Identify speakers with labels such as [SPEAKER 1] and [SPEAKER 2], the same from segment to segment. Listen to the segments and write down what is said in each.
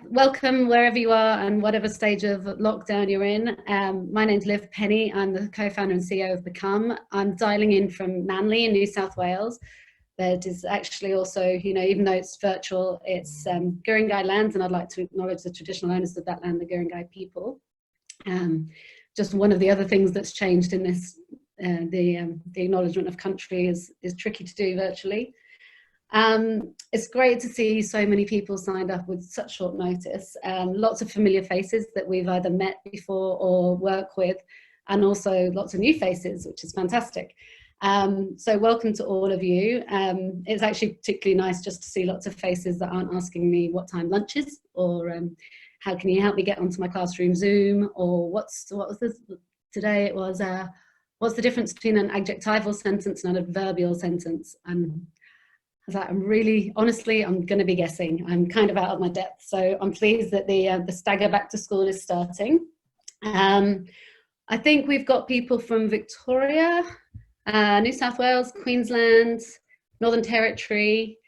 [SPEAKER 1] welcome wherever you are and whatever stage of lockdown you're in. My name's Liv Penny. I'm the co-founder and CEO of Become. I'm dialing in from Manly in New South Wales. That is actually also, even though it's virtual, it's Guringai lands, and I'd like to acknowledge the traditional owners of that land, the Guringai people. Just one of the other things that's changed in this, the acknowledgement of country is tricky to do virtually. It's great to see so many people signed up with such short notice. Lots of familiar faces that we've either met before or work with, and also lots of new faces, which is fantastic. So welcome to all of you. It's actually particularly nice just to see lots of faces that aren't asking me what time lunch is, or how can you help me get onto my classroom Zoom, or what was this today? It was what's the difference between an adjectival sentence and an adverbial sentence? I'm really, honestly, I'm going to be guessing. I'm kind of out of my depth, so I'm pleased that the stagger back to school is starting. I think we've got people from Victoria, New South Wales, Queensland, Northern Territory,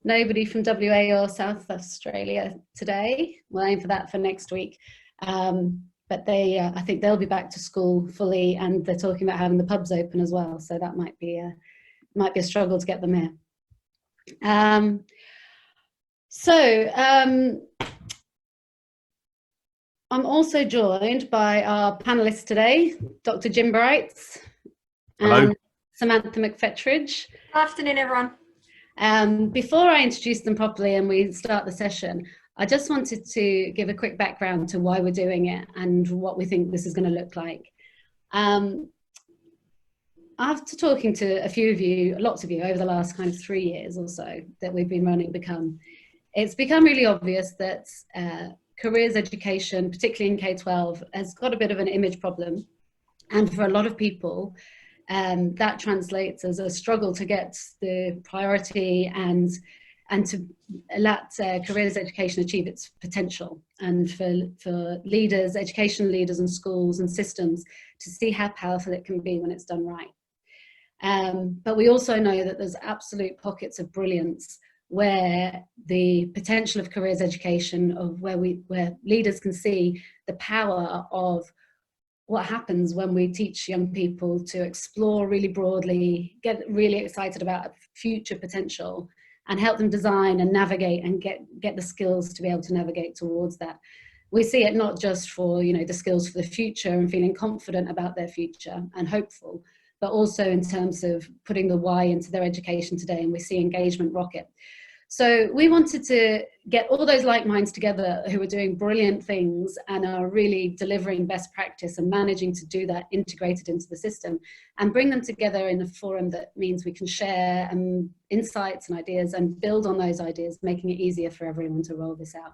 [SPEAKER 1] nobody from WA or South Australia today. We'll aim for that for next week. But I think they'll be back to school fully, and they're talking about having the pubs open as well. So that might be a struggle to get them here. I'm also joined by our panelists today, Dr. Jim Brights and Samantha McFetridge.
[SPEAKER 2] Good afternoon, everyone.
[SPEAKER 1] Before I introduce them properly and we start the session, I just wanted to give a quick background to why we're doing it and what we think this is going to look like. After talking to a few of you, lots of you, over the last kind of 3 years or so that we've been running Become, it's become really obvious that careers education, particularly in K-12, has got a bit of an image problem. And for a lot of people, that translates as a struggle to get the priority and to let careers education achieve its potential, and for leaders, education leaders and schools and systems to see how powerful it can be when it's done right. But we also know that there's absolute pockets of brilliance where the potential of careers education, of where leaders can see the power of what happens when we teach young people to explore really broadly, get really excited about future potential, and help them design and navigate and get the skills to be able to navigate towards that. We see it not just for the skills for the future and feeling confident about their future and hopeful, but also in terms of putting the why into their education today, and we see engagement rocket. So we wanted to get all those like minds together who are doing brilliant things and are really delivering best practice and managing to do that integrated into the system, and bring them together in a forum that means we can share insights and ideas and build on those ideas, making it easier for everyone to roll this out.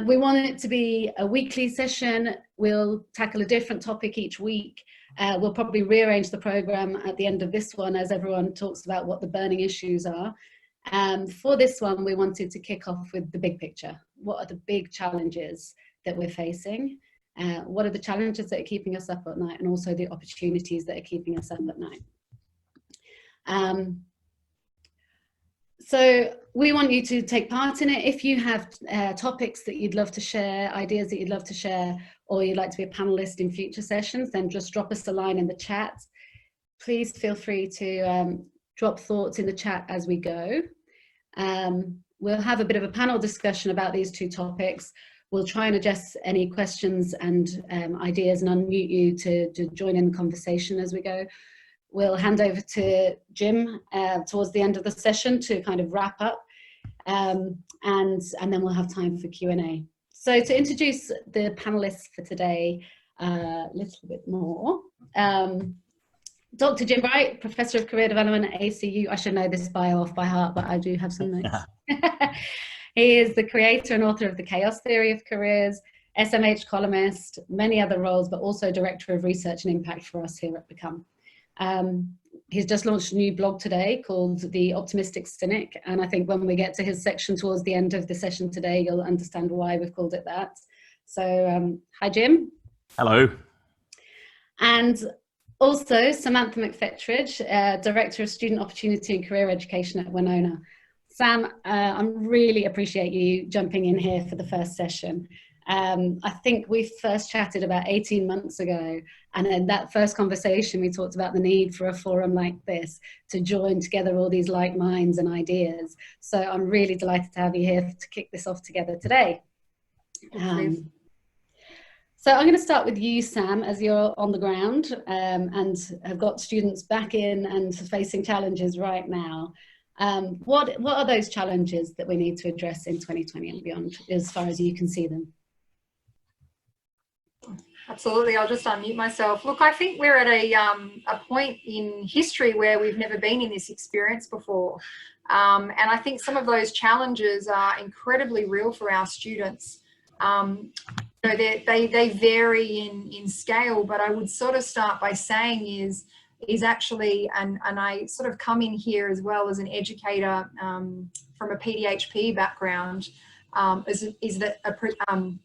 [SPEAKER 1] We want it to be a weekly session. We'll tackle a different topic each week. We'll probably rearrange the program at the end of this one as everyone talks about what the burning issues are. For this one, we wanted to kick off with the big picture. What are the big challenges that we're facing? What are the challenges that are keeping us up at night, and also the opportunities that are keeping us up at night? So we want you to take part in it. If you have topics that you'd love to share, ideas that you'd love to share, or you'd like to be a panelist in future sessions, then just drop us a line in the chat. Please feel free to drop thoughts in the chat as we go. We'll have a bit of a panel discussion about these two topics. We'll try and address any questions and ideas and unmute you to join in the conversation as we go. We'll hand over to Jim towards the end of the session to kind of wrap up, and then we'll have time for Q&A. So to introduce the panelists for today a little bit more, Dr. Jim Bright, Professor of Career Development at ACU. I should know this bio off by heart, but I do have some notes. He is the creator and author of The Chaos Theory of Careers, SMH columnist, many other roles, but also Director of Research and Impact for us here at Become. He's just launched a new blog today called The Optimistic Cynic, and I think when we get to his section towards the end of the session today, you'll understand why we've called it that. So, hi Jim.
[SPEAKER 3] Hello.
[SPEAKER 1] And also Samantha McFetridge, Director of Student Opportunity and Career Education at Winona. Sam, I really appreciate you jumping in here for the first session. I think we first chatted about 18 months ago, and in that first conversation we talked about the need for a forum like this to join together all these like minds and ideas. So I'm really delighted to have you here to kick this off together today. So I'm going to start with you, Sam, as you're on the ground and have got students back in and facing challenges right now. What are those challenges that we need to address in 2020 and beyond, as far as you can see them?
[SPEAKER 2] Absolutely. I'll just unmute myself. Look, I think we're at a point in history where we've never been in this experience before. And I think some of those challenges are incredibly real for our students. You know, they vary in scale, but I would sort of start by saying is actually, and I sort of come in here as well as an educator from a PDHP background, is that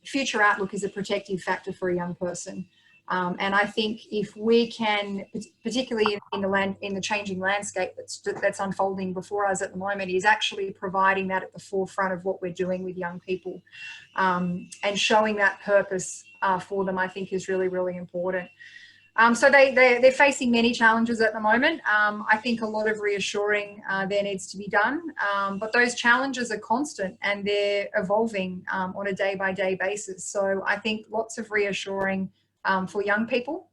[SPEAKER 2] future outlook is a protective factor for a young person. And I think if we can, particularly in the changing landscape that's unfolding before us at the moment, is actually providing that at the forefront of what we're doing with young people, and showing that purpose for them, I think is really, really important. So they're facing many challenges at the moment. I think a lot of reassuring there needs to be done, but those challenges are constant and they're evolving on a day-by-day basis. So I think lots of reassuring for young people,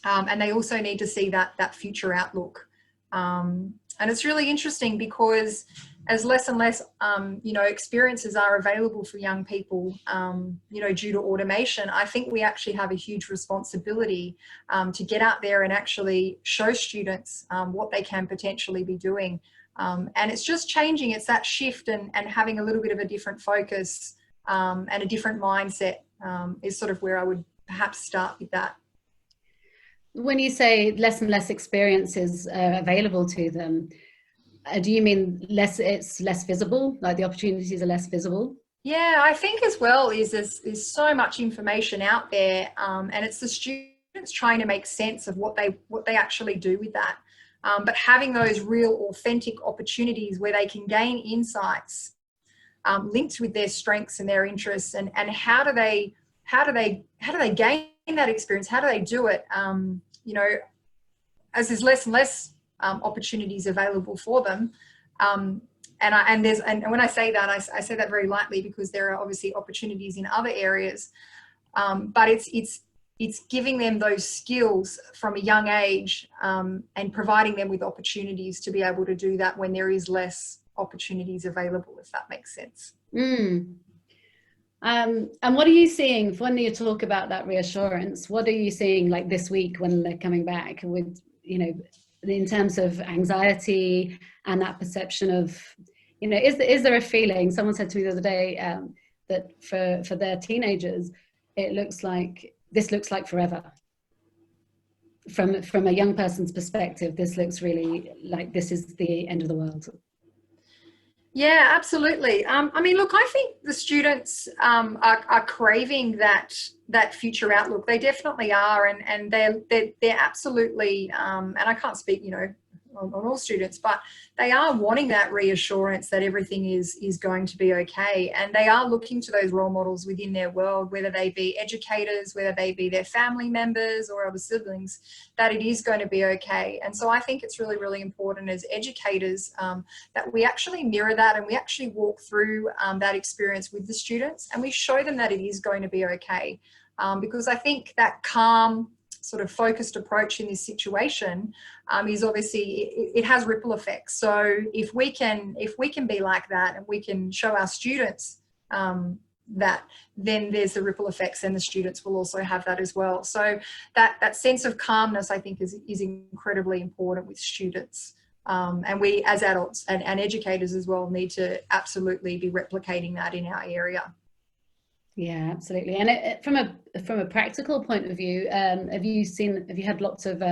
[SPEAKER 2] and they also need to see that future outlook. And it's really interesting because as less and less, you know, experiences are available for young people, you know, due to automation, I think we actually have a huge responsibility to get out there and actually show students what they can potentially be doing. And it's just changing. It's that shift and having a little bit of a different focus and a different mindset is sort of where I would perhaps start with that.
[SPEAKER 1] When you say less and less experiences available to them, do you mean it's less visible, like the opportunities are less visible?
[SPEAKER 2] Yeah, I think as well is there's so much information out there, and it's the students trying to make sense of what they actually do with that. But having those real authentic opportunities where they can gain insights linked with their strengths and their interests, and how do they gain that experience? How do they do it? You know, as there's less and less opportunities available for them, and when I say that, I say that very lightly because there are obviously opportunities in other areas, but it's giving them those skills from a young age, and providing them with opportunities to be able to do that when there is less opportunities available, if that makes sense.
[SPEAKER 1] And what are you seeing when you talk about that reassurance? What are you seeing like this week when they're coming back with, you know, in terms of anxiety and that perception of, you know, is there a feeling? Someone said to me the other day that for their teenagers, this looks like forever. From a young person's perspective, this looks really like this is the end of the world.
[SPEAKER 2] Yeah, absolutely. I mean, look, I think the students are craving that future outlook. They definitely are, and they're absolutely. And I can't speak, you know, on all students, but they are wanting that reassurance that everything is going to be okay, and they are looking to those role models within their world, whether they be educators, whether they be their family members or other siblings, that it is going to be okay. And so I think it's really, really important as educators that we actually mirror that, and we actually walk through that experience with the students, and we show them that it is going to be okay, because I think that calm, sort of focused approach in this situation is obviously, it has ripple effects. So if we can be like that, and we can show our students that, then there's the ripple effects, and the students will also have that as well. So that sense of calmness, I think, is incredibly important with students. And we as adults and educators as well need to absolutely be replicating that in our area.
[SPEAKER 1] Yeah, absolutely. And from a practical point of view, have you had lots of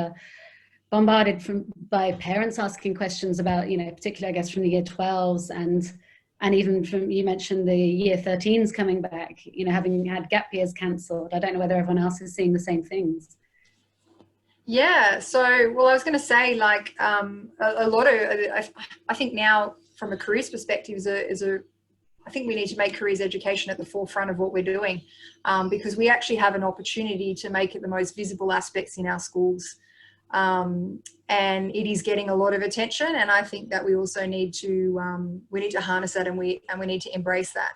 [SPEAKER 1] bombarded by parents asking questions about, you know, particularly I guess from the year 12s and even from, you mentioned the year 13s coming back, you know, having had gap years cancelled. I don't know whether everyone else is seeing the same things.
[SPEAKER 2] Yeah, so, well, I was going to say, like, a lot of, I think now from a careers perspective I think we need to make careers education at the forefront of what we're doing, because we actually have an opportunity to make it the most visible aspects in our schools. And it is getting a lot of attention, and I think that we also need to harness that, and we need to embrace that.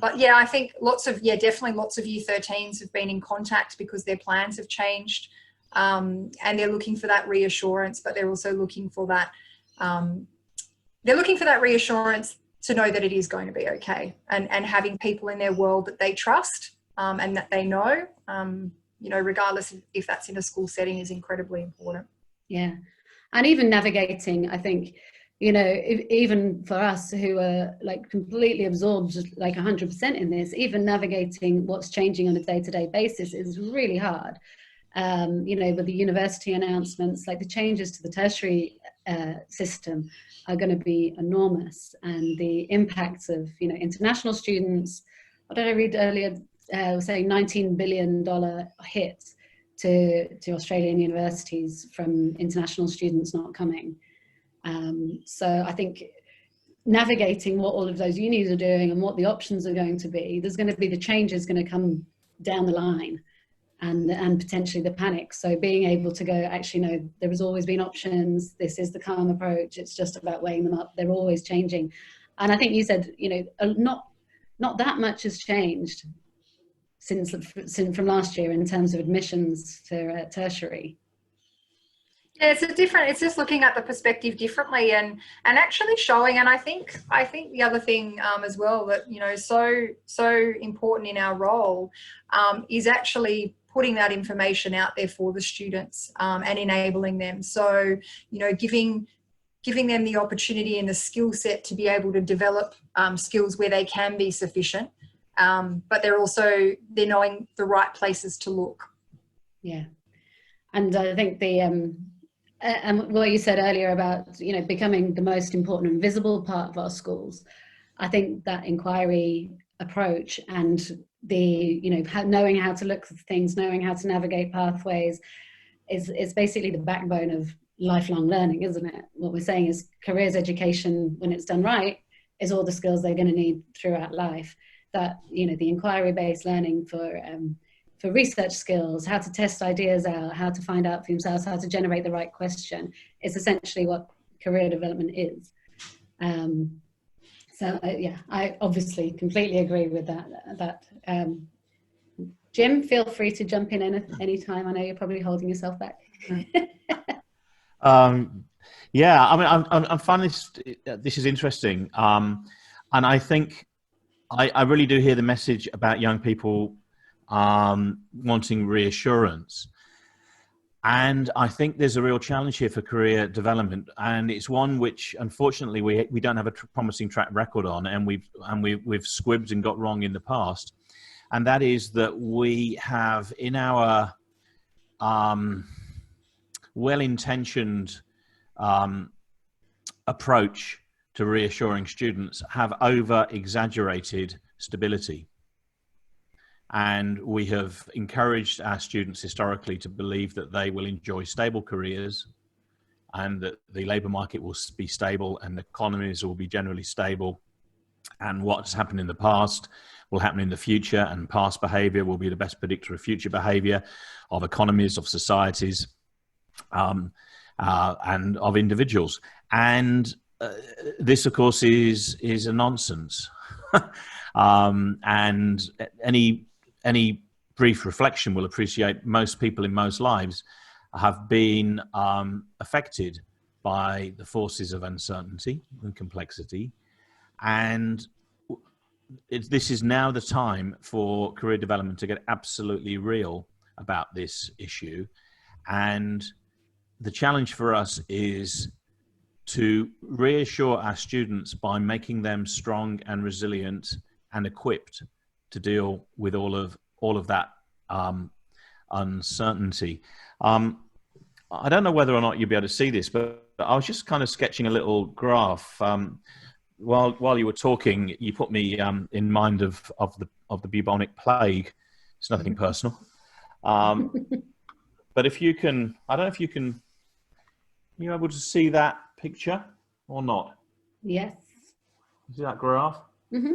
[SPEAKER 2] But yeah, I think definitely lots of Year 13s have been in contact because their plans have changed, and they're looking for that reassurance, but they're also looking for that reassurance to know that it is going to be okay, and having people in their world that they trust, and that they know, regardless if that's in a school setting, is incredibly important.
[SPEAKER 1] Yeah. And even navigating, I think, even for us who are like completely absorbed, like 100% in this, even navigating what's changing on a day-to-day basis is really hard. With the university announcements, like the changes to the tertiary system are going to be enormous, and the impacts of, international students. What did I read earlier? Saying $19 billion hit to Australian universities from international students not coming. So I think navigating what all of those unis are doing and what the options are going to be, there's going to be the changes going to come down the line, and potentially the panic. So being able to go, actually, no, there has always been options. This is the calm approach. It's just about weighing them up. They're always changing. And I think you said, not that much has changed since from last year in terms of admissions for tertiary.
[SPEAKER 2] Yeah, it's just looking at the perspective differently, and actually showing. And I think the other thing as well that, so important in our role is actually putting that information out there for the students, and enabling them. So, giving them the opportunity and the skill set to be able to develop skills where they can be sufficient, but they're knowing the right places to look.
[SPEAKER 1] Yeah. And I think and what you said earlier about, becoming the most important and visible part of our schools, I think that inquiry approach and the, knowing how to look for things, knowing how to navigate pathways is basically the backbone of lifelong learning, isn't it? What we're saying is careers education, when it's done right, is all the skills they're going to need throughout life. That, the inquiry-based learning for research skills, how to test ideas out, how to find out for themselves, how to generate the right question, is essentially what career development is. I obviously completely agree with that. Jim, feel free to jump in any time. I know you're probably holding yourself back.
[SPEAKER 3] Yeah, I mean, I'm finding this is interesting, and I think I really do hear the message about young people wanting reassurance. And I think there's a real challenge here for career development, and it's one which, unfortunately, we don't have a promising track record on, and we've squibbed and got wrong in the past. And that is that we have, in our well-intentioned approach to reassuring students, have over-exaggerated stability. And we have encouraged our students historically to believe that they will enjoy stable careers, and that the labour market will be stable and economies will be generally stable. And what's happened in the past will happen in the future, and past behaviour will be the best predictor of future behaviour of economies, of societies, and of individuals. And this, of course, is a nonsense. And any brief reflection will appreciate most people in most lives have been affected by the forces of uncertainty and complexity. And this is now the time for career development to get absolutely real about this issue. And the challenge for us is to reassure our students by making them strong and resilient and equipped to deal with all of that uncertainty. I don't know whether or not you'll be able to see this, but I was just kind of sketching a little graph. While you were talking, you put me in mind of the Bubonic Plague. It's nothing personal. But if you can, I don't know if you can, are you able to see that picture or not?
[SPEAKER 1] Yes.
[SPEAKER 3] You see that graph?
[SPEAKER 1] Mm-hmm.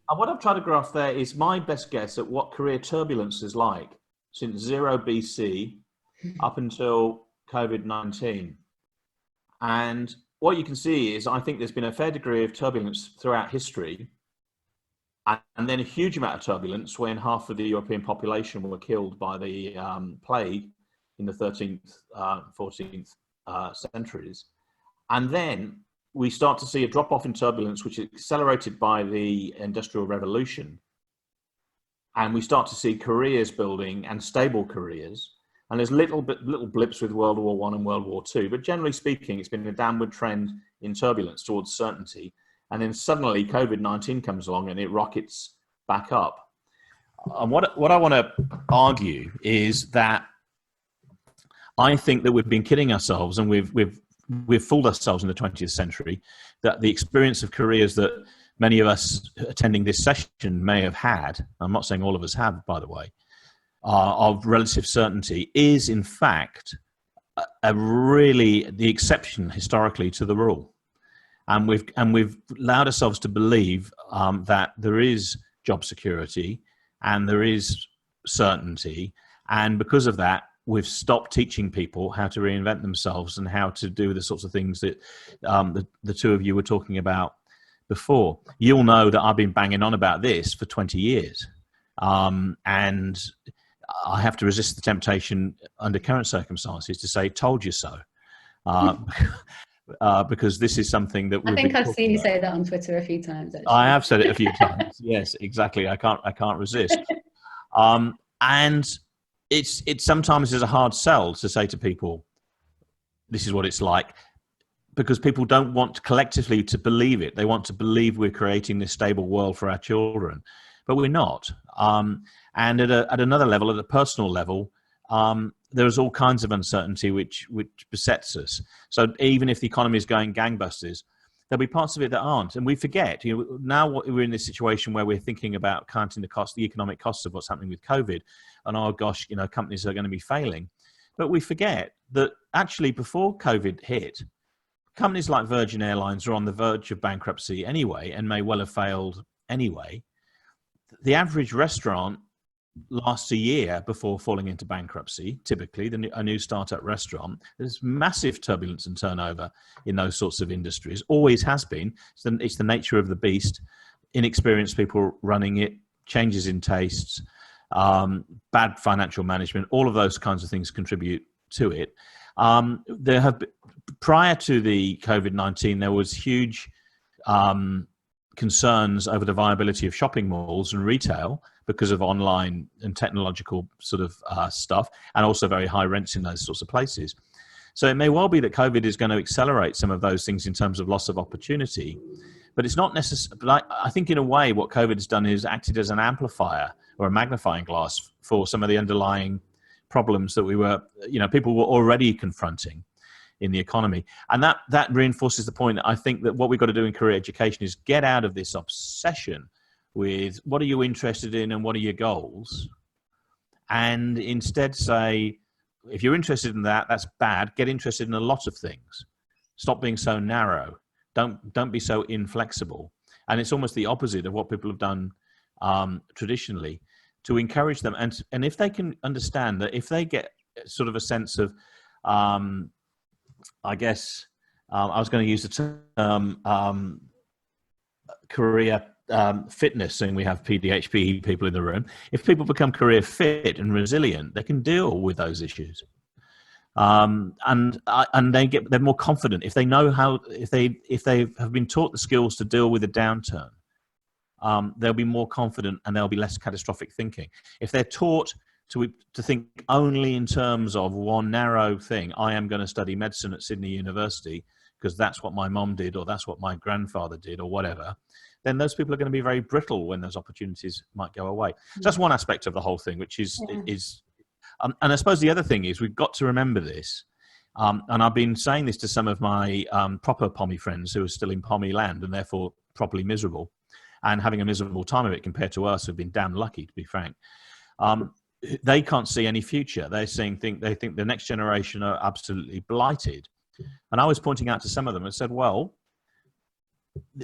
[SPEAKER 3] And what I've tried to graph there is my best guess at what career turbulence is like since 0 BC up until COVID-19. And what you can see is I think there's been a fair degree of turbulence throughout history, and then a huge amount of turbulence when half of the European population were killed by the plague in the 13th, 14th centuries. And then we start to see a drop off in turbulence, which is accelerated by the Industrial Revolution. And we start to see careers building and stable careers. And there's little blips with World War I and World War II, but generally speaking, it's been a downward trend in turbulence towards certainty. And then suddenly COVID-19 comes along and it rockets back up. And what I want to argue is that I think that we've been kidding ourselves, and we've fooled ourselves in the 20th century, that the experience of careers that many of us attending this session may have had, I'm not saying all of us have, by the way, of relative certainty is in fact really the exception historically to the rule. And we've allowed ourselves to believe that there is job security and there is certainty. And because of that, we've stopped teaching people how to reinvent themselves and how to do the sorts of things that the two of you were talking about before. You'll know that I've been banging on about this for 20 years. And I have to resist the temptation under current circumstances to say, told you so. Because this is something that
[SPEAKER 1] I think I've seen you say that on Twitter a few times. Actually.
[SPEAKER 3] I have said it a few times. Yes, exactly. I can't resist. And it sometimes is a hard sell to say to people, this is what it's like, because people don't want collectively to believe it. They want to believe we're creating this stable world for our children, but we're not. And at another level, at a personal level, there's all kinds of uncertainty which besets us. So even if the economy is going gangbusters, there'll be parts of it that aren't. And we forget, now we're in this situation where we're thinking about counting the economic costs of what's happening with COVID. And oh gosh, companies are going to be failing. But we forget that actually before COVID hit, companies like Virgin Airlines are on the verge of bankruptcy anyway, and may well have failed anyway. The average restaurant lasts a year before falling into bankruptcy. Typically, a new startup restaurant, there's massive turbulence and turnover in those sorts of industries. Always has been. It's the nature of the beast. Inexperienced people running it, changes in tastes, bad financial management, all of those kinds of things contribute to it. There have been, prior to the COVID-19, there was huge concerns over the viability of shopping malls and retail because of online and technological sort of stuff, and also very high rents in those sorts of places. So it may well be that COVID is going to accelerate some of those things in terms of loss of opportunity, but it's not necessary. But I think in a way what COVID has done is acted as an amplifier or a magnifying glass for some of the underlying problems that people were already confronting in the economy. And that reinforces the point that I think that what we've got to do in career education is get out of this obsession with what are you interested in and what are your goals, and instead say, if you're interested in that, that's bad. Get interested in a lot of things. Stop being so narrow. Don't be so inflexible. And it's almost the opposite of what people have done traditionally, to encourage them. And if they can understand that, if they get sort of a sense of, I guess, I was going to use the term career fitness, and we have PDHP people in the room. If people become career fit and resilient, they can deal with those issues, and they're more confident if they know how. If they have been taught the skills to deal with a downturn, they'll be more confident and there'll be less catastrophic thinking. If they're taught to think only in terms of one narrow thing, I am going to study medicine at Sydney University because that's what my mom did, or that's what my grandfather did, or whatever, then those people are going to be very brittle when those opportunities might go away. So that's one aspect of the whole thing, which is, and I suppose the other thing is we've got to remember this. And I've been saying this to some of my proper Pommy friends who are still in Pommy land and therefore properly miserable and having a miserable time of it compared to us who've been damn lucky, to be frank. They can't see any future. They think the next generation are absolutely blighted. And I was pointing out to some of them and said, well,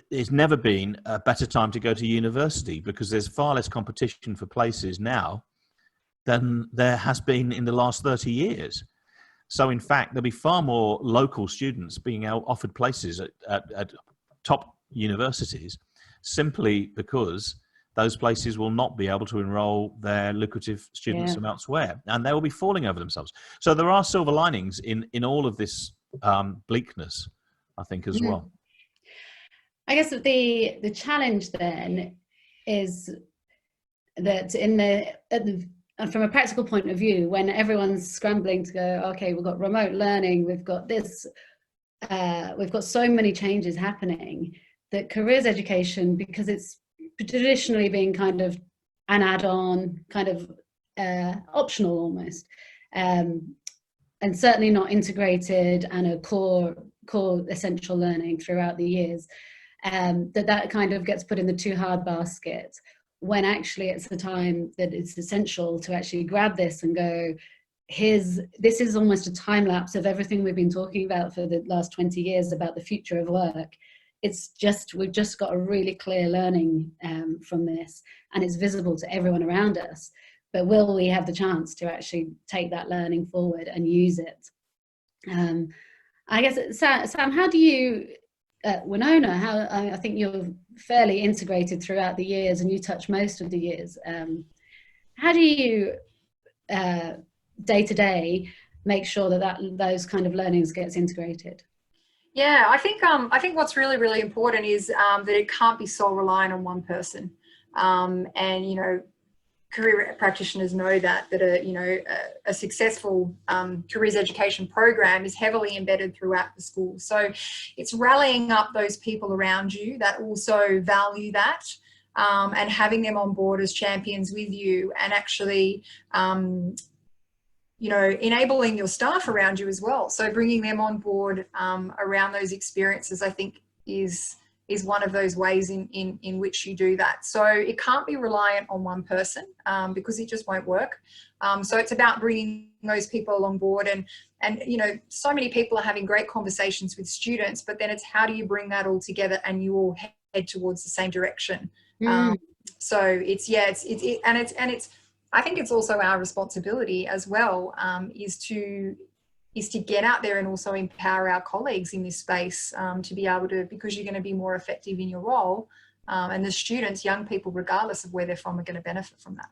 [SPEAKER 3] there's never been a better time to go to university, because there's far less competition for places now than there has been in the last 30 years. So in fact, there'll be far more local students being offered places at top universities, simply because those places will not be able to enroll their lucrative students from elsewhere, and they will be falling over themselves. So there are silver linings in all of this bleakness, I think, as well.
[SPEAKER 1] I guess the challenge then is that from a practical point of view, when everyone's scrambling to go, okay, we've got remote learning, we've got this, we've got so many changes happening, that careers education, because it's traditionally been kind of an add-on, kind of optional almost, and certainly not integrated and a core essential learning throughout the years, that kind of gets put in the too hard basket, when actually it's the time that it's essential to actually grab this and go, this is almost a time lapse of everything we've been talking about for the last 20 years about the future of work. We've just got a really clear learning from this, and it's visible to everyone around us. But will we have the chance to actually take that learning forward and use it? I guess, Sam, how do you, Winona, I think you're fairly integrated throughout the years, and you touch most of the years. How do you, day to day, make sure that those kind of learnings gets integrated?
[SPEAKER 2] Yeah, I think what's really, really important is that it can't be so reliant on one person. And, you know, career practitioners know that a successful careers education program is heavily embedded throughout the school. So it's rallying up those people around you that also value that, and having them on board as champions with you, and actually enabling your staff around you as well. So bringing them on board around those experiences, I think, is one of those ways in which you do that. So it can't be reliant on one person, because it just won't work. So it's about bringing those people on board, and so many people are having great conversations with students, but then it's how do you bring that all together and you all head towards the same direction. So I think it's also our responsibility as well, is to get out there and also empower our colleagues in this space, to be able to, because you're going to be more effective in your role, and the students, young people, regardless of where they're from, are going to benefit from that.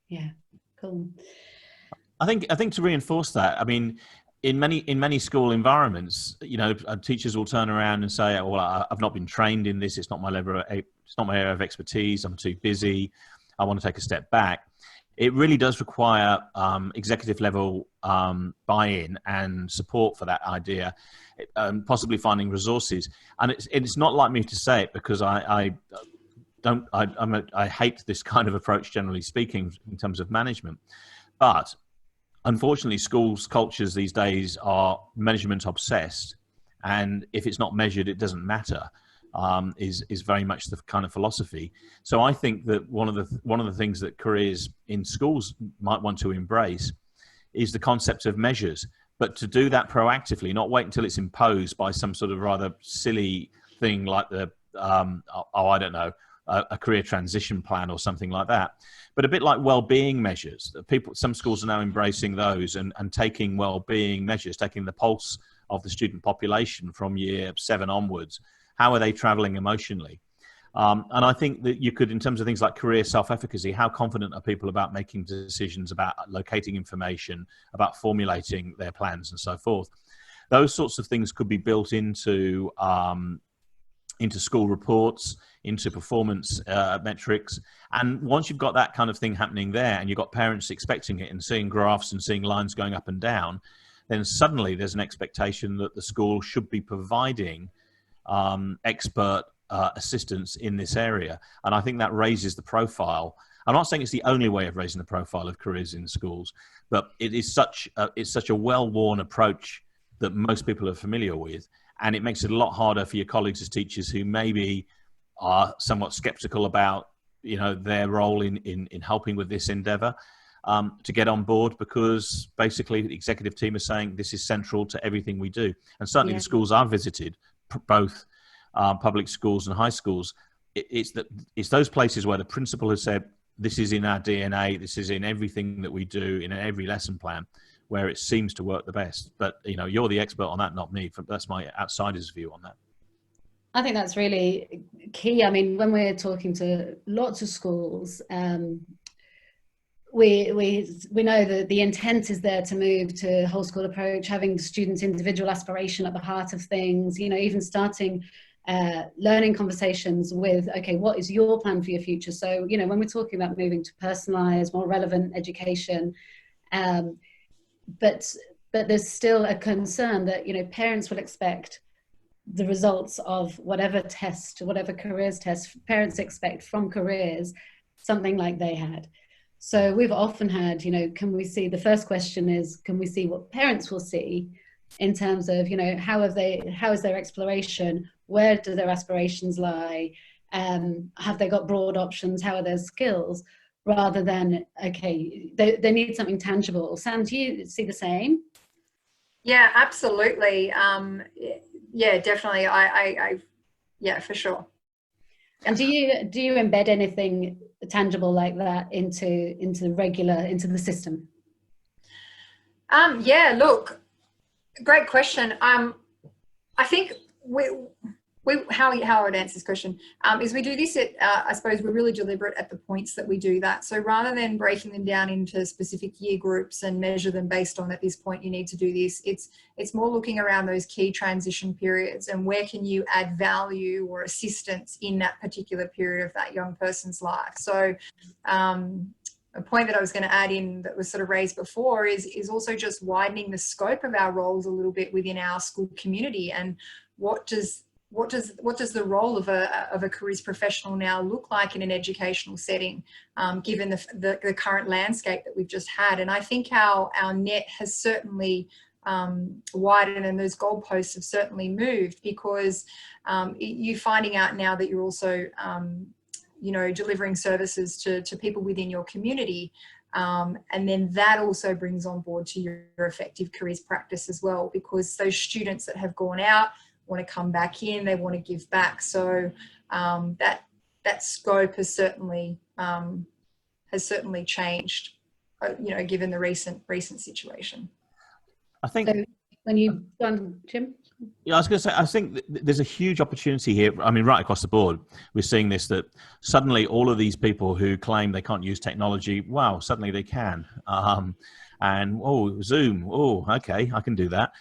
[SPEAKER 1] Yeah, cool.
[SPEAKER 3] I think to reinforce that, I mean, in many school environments, teachers will turn around and say, "Well, I've not been trained in this. It's not my level. It's not my area of expertise. I'm too busy. I want to take a step back." It really does require executive level buy-in and support for that idea, possibly finding resources. And it's not like me to say it, because I hate this kind of approach, generally speaking, in terms of management. But unfortunately, schools' cultures these days are measurement obsessed, and if it's not measured, it doesn't matter. Is very much the kind of philosophy. So I think that one of the things that careers in schools might want to embrace is the concept of measures, but to do that proactively, not wait until it's imposed by some sort of rather silly thing like a career transition plan or something like that, but a bit like well-being measures. Some schools are now embracing those and taking well-being measures, taking the pulse of the student population from year 7 onwards. How are they traveling emotionally? And I think that you could, in terms of things like career self-efficacy, how confident are people about making decisions, about locating information, about formulating their plans and so forth? Those sorts of things could be built into school reports, into performance metrics. And once you've got that kind of thing happening there, and you've got parents expecting it and seeing graphs and seeing lines going up and down, then suddenly there's an expectation that the school should be providing expert assistance in this area. And I think that raises the profile. I'm not saying it's the only way of raising the profile of careers in schools, but it's such a well-worn approach that most people are familiar with, and it makes it a lot harder for your colleagues as teachers who maybe are somewhat skeptical about their role in helping with this endeavor, to get on board, because basically the executive team is saying this is central to everything we do. And certainly the schools I've visited, both public schools and high schools, it's those places where the principal has said, this is in our DNA, this is in everything that we do, in every lesson plan, where it seems to work the best. But, you know, you're the expert on that, not me. That's my outsider's view on that.
[SPEAKER 1] I think that's really key. I mean, when we're talking to lots of schools, we know that the intent is there to move to a whole school approach, having students' individual aspiration at the heart of things, you know, even starting learning conversations with, okay, what is your plan for your future? So, you know, when we're talking about moving to personalized, more relevant education, but there's still a concern that, you know, parents will expect the results of whatever test, whatever careers test parents expect from careers, something like they had. So we've often had, you know, can we see, the first question is, can we see what parents will see in terms of, you know, how is their exploration? Where do their aspirations lie? Have they got broad options? How are their skills? Rather than, okay, they need something tangible. Sam, do you see the same?
[SPEAKER 2] Yeah, absolutely. Yeah, definitely. Yeah, for sure.
[SPEAKER 1] And do you embed anything tangible like that into the system?
[SPEAKER 2] Yeah, look, great question. I think how I would answer this question is we do this at, I suppose we're really deliberate at the points that we do that. So rather than breaking them down into specific year groups and measure them based on, at this point you need to do this, it's more looking around those key transition periods and where can you add value or assistance in that particular period of that young person's life. So a point that I was going to add in that was sort of raised before is also just widening the scope of our roles a little bit within our school community. And what does the role of a careers professional now look like in an educational setting, given the current landscape that we've just had? And I think our net has certainly widened, and those goalposts have certainly moved, because you're finding out now that you're also you know, delivering services to people within your community. And then that also brings on board to your effective careers practice as well, because those students that have gone out want to come back in, they want to give back. So that scope has certainly changed, you know, given the recent situation.
[SPEAKER 3] I think.
[SPEAKER 1] So when you done, Jim?
[SPEAKER 3] Yeah, I was going to say, I think there's a huge opportunity here. I mean, right across the board, we're seeing this, that suddenly all of these people who claim they can't use technology, wow, suddenly they can. And, oh, Zoom, oh, okay, I can do that.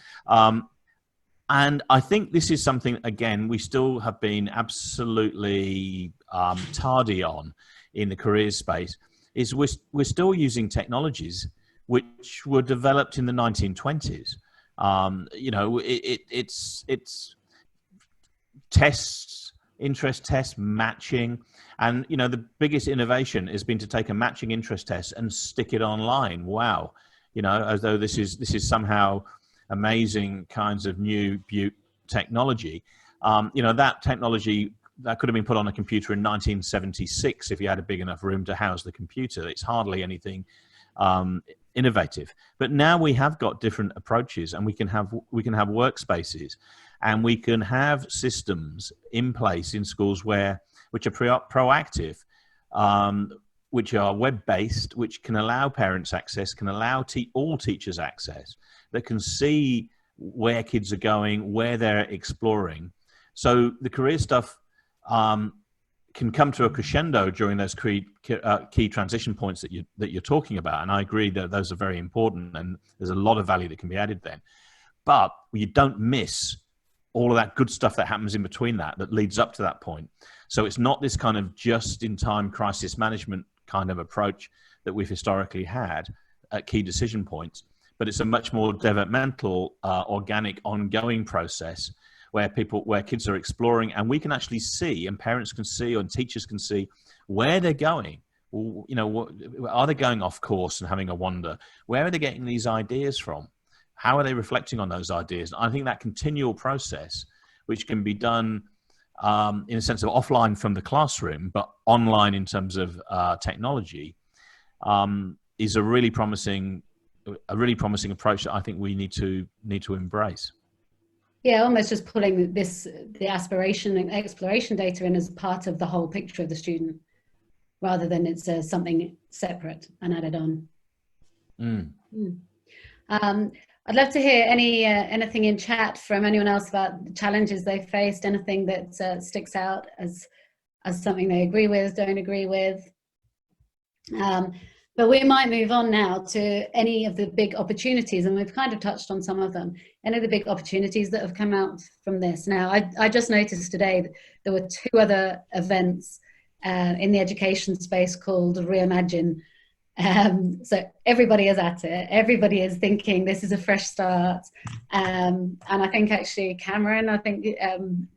[SPEAKER 3] And I think this is something, again, we still have been absolutely tardy on in the careers space, is we're still using technologies which were developed in the 1920s. You know, it's tests, interest tests, matching. And, you know, the biggest innovation has been to take a matching interest test and stick it online. Wow. You know, as though this is somehow amazing kinds of new technology. You know, that technology that could have been put on a computer in 1976 if you had a big enough room to house the computer. It's hardly anything innovative. But now we have got different approaches, and we can have workspaces, and we can have systems in place in schools which are proactive, which are web-based, which can allow parents access, can allow all teachers access, that can see where kids are going, where they're exploring. So the career stuff can come to a crescendo during those key transition points that you're talking about. And I agree that those are very important, and there's a lot of value that can be added then. But you don't miss all of that good stuff that happens in between that leads up to that point. So it's not this kind of just-in-time crisis management kind of approach that we've historically had at key decision points, but it's a much more developmental, organic, ongoing process where kids are exploring, and we can actually see, and parents can see, and teachers can see where they're going. You know, are they going off course and having a wander? Where are they getting these ideas from? How are they reflecting on those ideas? And I think that continual process, which can be done in a sense of offline from the classroom, but online in terms of technology, is a really promising approach that I think we need to embrace.
[SPEAKER 1] Yeah, almost just pulling the aspiration and exploration data in as part of the whole picture of the student, rather than it's something separate and added on.
[SPEAKER 3] Mm.
[SPEAKER 1] I'd love to hear anything in chat from anyone else about the challenges they faced, anything that sticks out as something they agree with, don't agree with. But we might move on now to any of the big opportunities, and we've kind of touched on some of them. Any of the big opportunities that have come out from this. Now, I just noticed today that there were 2 other events in the education space called Reimagine. So everybody is at it. Everybody is thinking this is a fresh start. And I think actually, Cameron, I think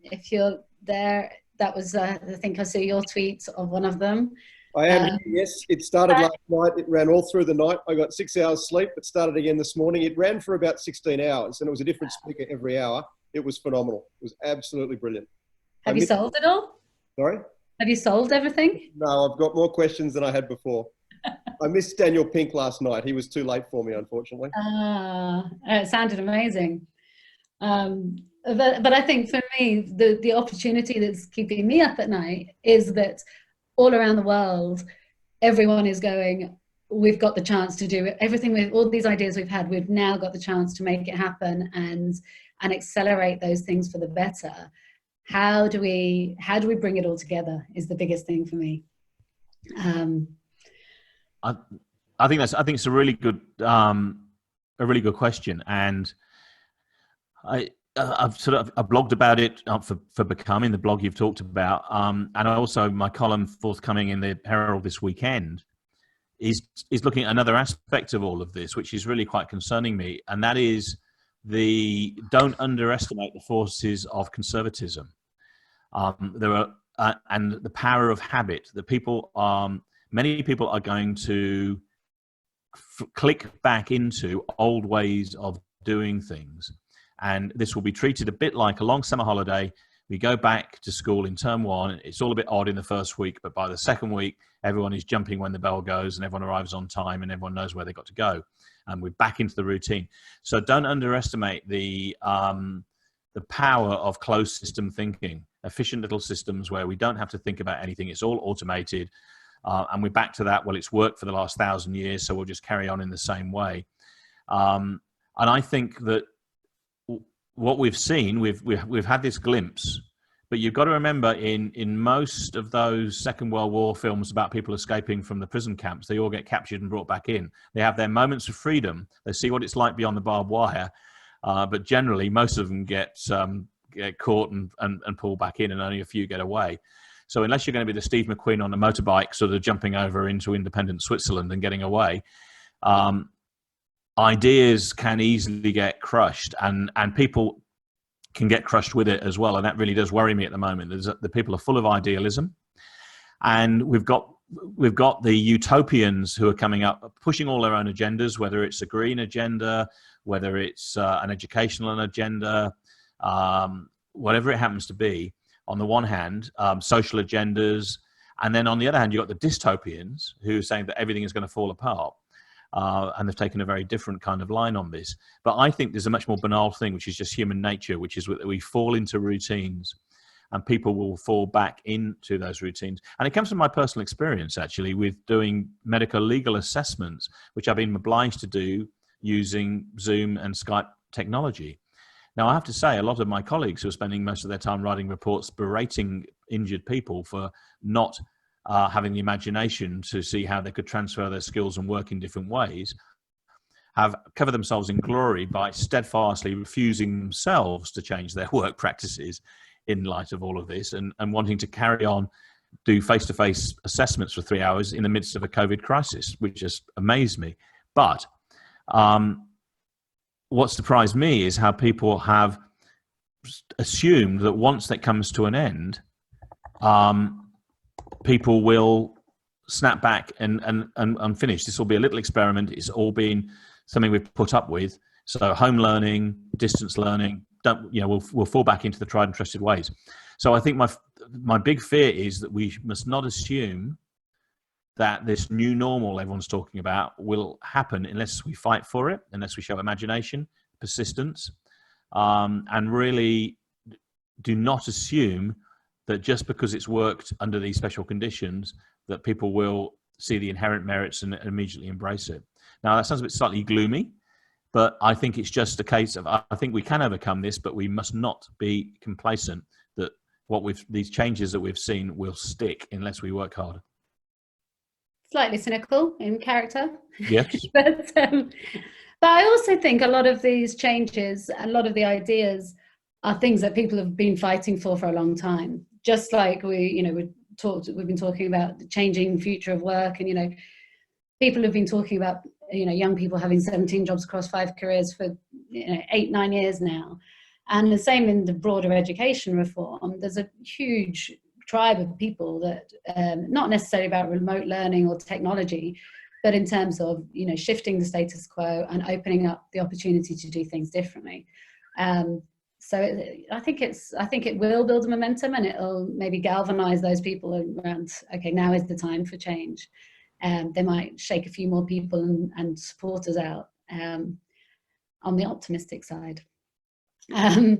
[SPEAKER 1] if you're there, that was, I think I saw your tweet of one of them.
[SPEAKER 4] I am, yes. It started last night. It ran all through the night. I got 6 hours sleep. It started again this morning. It ran for about 16 hours, and it was a different speaker every hour. It was phenomenal. It was absolutely brilliant.
[SPEAKER 1] Have you solved it all?
[SPEAKER 4] Sorry?
[SPEAKER 1] Have you solved everything?
[SPEAKER 4] No, I've got more questions than I had before. I missed Daniel Pink last night. He was too late for me, unfortunately.
[SPEAKER 1] It sounded amazing. But I think for me, the opportunity that's keeping me up at night is that all around the world, everyone is going, we've got the chance to do it. Everything with all these ideas we've had, we've now got the chance to make it happen and accelerate those things for the better. How do we bring it all together is the biggest thing for me.
[SPEAKER 3] I think it's a really good question, and I've blogged about it for Becoming, the blog you've talked about, and also my column forthcoming in the Herald this weekend is looking at another aspect of all of this, which is really quite concerning me, and that is don't underestimate the forces of conservatism. There are and the power of habit. Many people are going to click back into old ways of doing things. And this will be treated a bit like a long summer holiday. We go back to school in term 1. It's all a bit odd in the first week, but by the second week, everyone is jumping when the bell goes and everyone arrives on time and everyone knows where they've got to go. And we're back into the routine. So don't underestimate the power of closed system thinking, efficient little systems where we don't have to think about anything. It's all automated. And we're back to that. Well, it's worked for the last 1,000 years, so we'll just carry on in the same way. And I think that what we've seen, we've had this glimpse, but you've got to remember in most of those Second World War films about people escaping from the prison camps, they all get captured and brought back in. They have their moments of freedom. They see what it's like beyond the barbed wire, but generally most of them get caught and pulled back in, and only a few get away. So unless you're going to be the Steve McQueen on a motorbike, sort of jumping over into independent Switzerland and getting away, ideas can easily get crushed, and people can get crushed with it as well. And that really does worry me at the moment. The people are full of idealism, and we've got the utopians who are coming up, pushing all their own agendas, whether it's a green agenda, whether it's an educational agenda, whatever it happens to be. On the one hand, social agendas, and then on the other hand, you've got the dystopians who are saying that everything is going to fall apart. And they've taken a very different kind of line on this. But I think there's a much more banal thing, which is just human nature, which is that we fall into routines and people will fall back into those routines. And it comes from my personal experience, actually, with doing medical legal assessments, which I've been obliged to do using Zoom and Skype technology. Now, I have to say, a lot of my colleagues who are spending most of their time writing reports berating injured people for not having the imagination to see how they could transfer their skills and work in different ways, have covered themselves in glory by steadfastly refusing themselves to change their work practices in light of all of this, and wanting to carry on, do face-to-face assessments for 3 hours in the midst of a COVID crisis, which just amazed me. But what surprised me is how people have assumed that once that comes to an end, people will snap back and finish. This will be a little experiment. It's all been something we've put up with. So home learning, distance learning, we'll fall back into the tried and trusted ways. So I think my big fear is that we must not assume that this new normal everyone's talking about will happen unless we fight for it, unless we show imagination, persistence, and really do not assume that just because it's worked under these special conditions that people will see the inherent merits and immediately embrace it. Now, that sounds a bit slightly gloomy, but I think it's just a case of, I think we can overcome this, but we must not be complacent that these changes that we've seen will stick unless we work hard.
[SPEAKER 1] Slightly cynical in character.
[SPEAKER 3] Yes.
[SPEAKER 1] But I also think a lot of these changes, a lot of the ideas are things that people have been fighting for a long time. Just like we've been talking about the changing future of work, and people have been talking about young people having 17 jobs across 5 careers for 8-9 years now. And the same in the broader education reform. There's a huge tribe of people that not necessarily about remote learning or technology, but in terms of shifting the status quo and opening up the opportunity to do things differently. So I think it will build a momentum, and it'll maybe galvanize those people around, okay, now is the time for change. They might shake a few more people and supporters out on the optimistic side.
[SPEAKER 3] I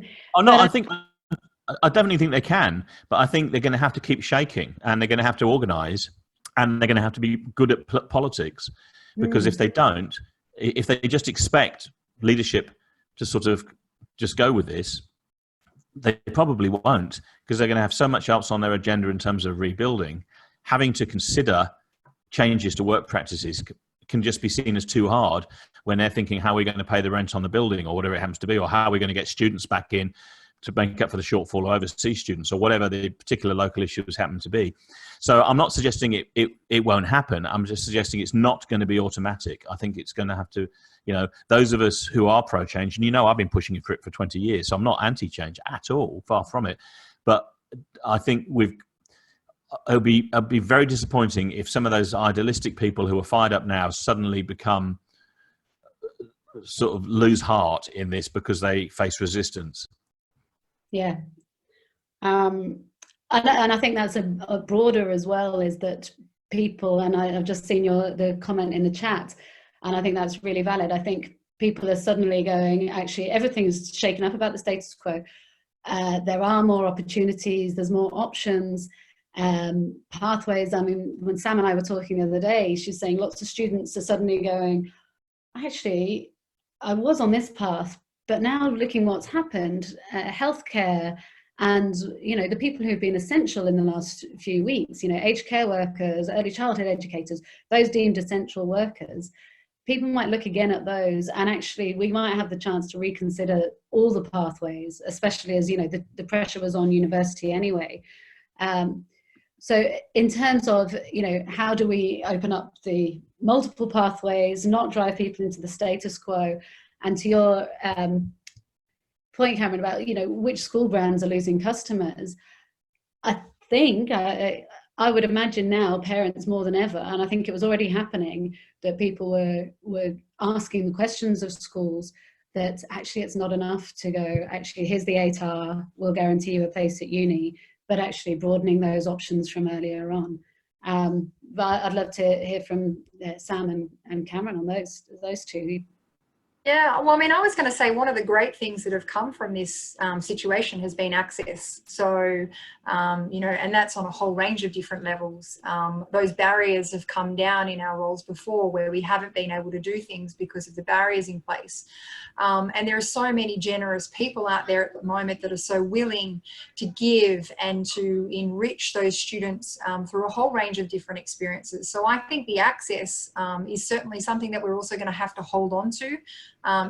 [SPEAKER 3] definitely think they can, but I think they're going to have to keep shaking, and they're going to have to organize, and they're going to have to be good at politics, because if they don't, if they just expect leadership to sort of just go with this, they probably won't, because they're going to have so much else on their agenda in terms of rebuilding. Having to consider changes to work practices can just be seen as too hard when they're thinking, how are we going to pay the rent on the building, or whatever it happens to be, or how are we going to get students back in to make up for the shortfall of overseas students, or whatever the particular local issues happen to be. So I'm not suggesting it won't happen. I'm just suggesting it's not going to be automatic. I think it's going to have to, those of us who are pro-change, and I've been pushing for it for 20 years, so I'm not anti-change at all, far from it. But I think it'll be very disappointing if some of those idealistic people who are fired up now suddenly become sort of lose heart in this because they face resistance.
[SPEAKER 1] Yeah. And I think that's a broader as well, is that people, and I've just seen the comment in the chat, and I think that's really valid. I think people are suddenly going, actually, everything's shaken up about the status quo. There are more opportunities, there's more options, pathways. I mean, when Sam and I were talking the other day, she's saying lots of students are suddenly going, actually, I was on this path, but now looking what's happened, healthcare, and the people who've been essential in the last few weeks, aged care workers, early childhood educators, those deemed essential workers, people might look again at those, and actually we might have the chance to reconsider all the pathways, especially as the pressure was on university anyway. So in terms of how do we open up the multiple pathways, not drive people into the status quo, and to your point, Cameron, about which school brands are losing customers, I think I would imagine now parents more than ever, and I think it was already happening, that people were asking the questions of schools, that actually it's not enough to go, actually here's the 8R, we'll guarantee you a place at uni, but actually broadening those options from earlier on. But I'd love to hear from Sam and Cameron on those two.
[SPEAKER 2] Yeah, well, I mean, I was going to say one of the great things that have come from this situation has been access. So, and that's on a whole range of different levels. Those barriers have come down in our roles before, where we haven't been able to do things because of the barriers in place. And there are so many generous people out there at the moment that are so willing to give and to enrich those students through a whole range of different experiences. So I think the access is certainly something that we're also going to have to hold on to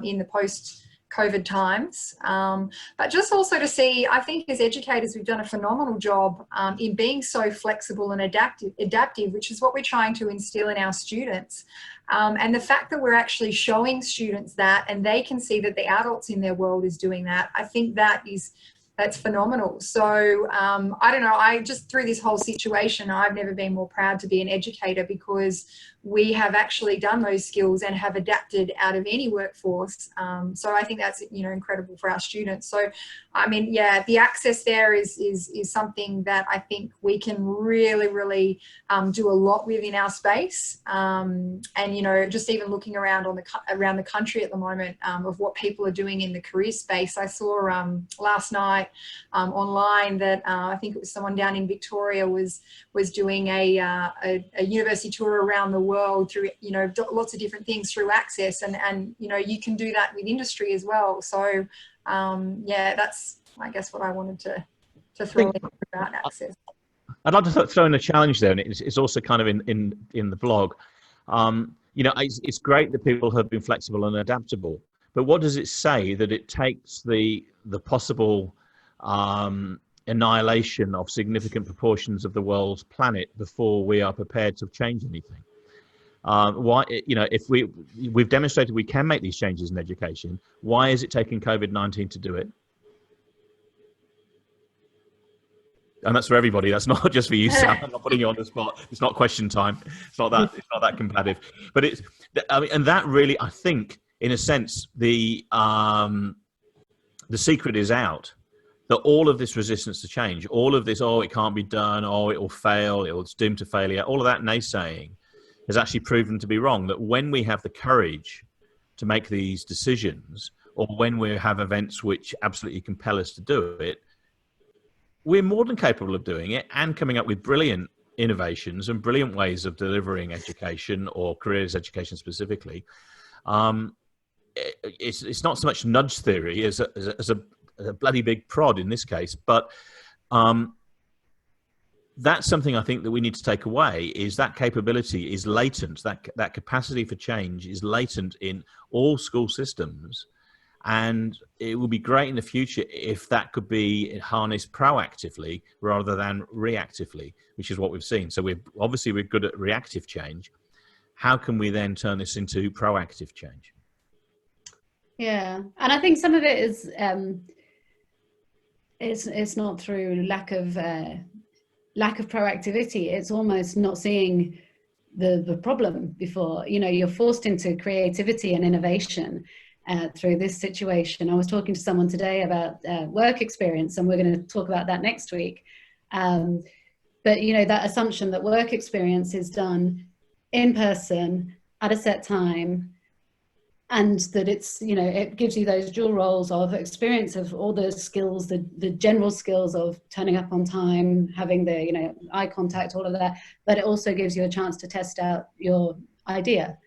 [SPEAKER 2] in the post-COVID times. But just also to see, I think as educators, we've done a phenomenal job in being so flexible and adaptive, which is what we're trying to instill in our students. And the fact that we're actually showing students that, and they can see that the adults in their world is doing that, I think that's phenomenal. So I don't know, I just, through this whole situation, I've never been more proud to be an educator, because we have actually done those skills and have adapted out of any workforce. So I think that's incredible for our students. So I mean, yeah, the access there is something that I think we can really do a lot with in our space. And, you know, just even looking around around the country at the moment of what people are doing in the career space. I saw last night online that I think it was someone down in Victoria was doing a university tour around the world through, you know, lots of different things through access, and you know, you can do that with industry as well. So yeah, that's, I guess, what I wanted to throw in about access.
[SPEAKER 3] I'd like to throw in a challenge there, and it's also kind of in the blog. You know, it's great that people have been flexible and adaptable, but what does it say that it takes the possible annihilation of significant proportions of the world's planet before we are prepared to change anything? Why, you know, if we've demonstrated we can make these changes in education, why is it taking COVID-19 to do it? And that's for everybody. That's not just for you, Sam. I'm not putting you on the spot. It's not question time. It's not that combative. But I mean, and that really, I think, in a sense, the secret is out. That all of this resistance to change, all of this, oh, it can't be done, oh, it will fail, it's doomed to failure, all of that naysaying has actually proven to be wrong. That when we have the courage to make these decisions, or when we have events which absolutely compel us to do it, we're more than capable of doing it and coming up with brilliant innovations and brilliant ways of delivering education, or careers education specifically. It's not so much nudge theory as a bloody big prod in this case, but that's something I think that we need to take away, is that capability is latent, that capacity for change is latent in all school systems. And it would be great in the future if that could be harnessed proactively rather than reactively, which is what we've seen. So we're good at reactive change. How can we then turn this into proactive change?
[SPEAKER 1] Yeah, and I think some of it is it's not through lack of proactivity. It's almost not seeing the problem before. You know, you're forced into creativity and innovation through this situation. I was talking to someone today about work experience, and we're going to talk about that next week. But you know, that assumption that work experience is done in person at a set time, and that it's, you know, it gives you those dual roles of experience of all the skills, the general skills of turning up on time, having the, you know, eye contact, all of that, but it also gives you a chance to test out your idea.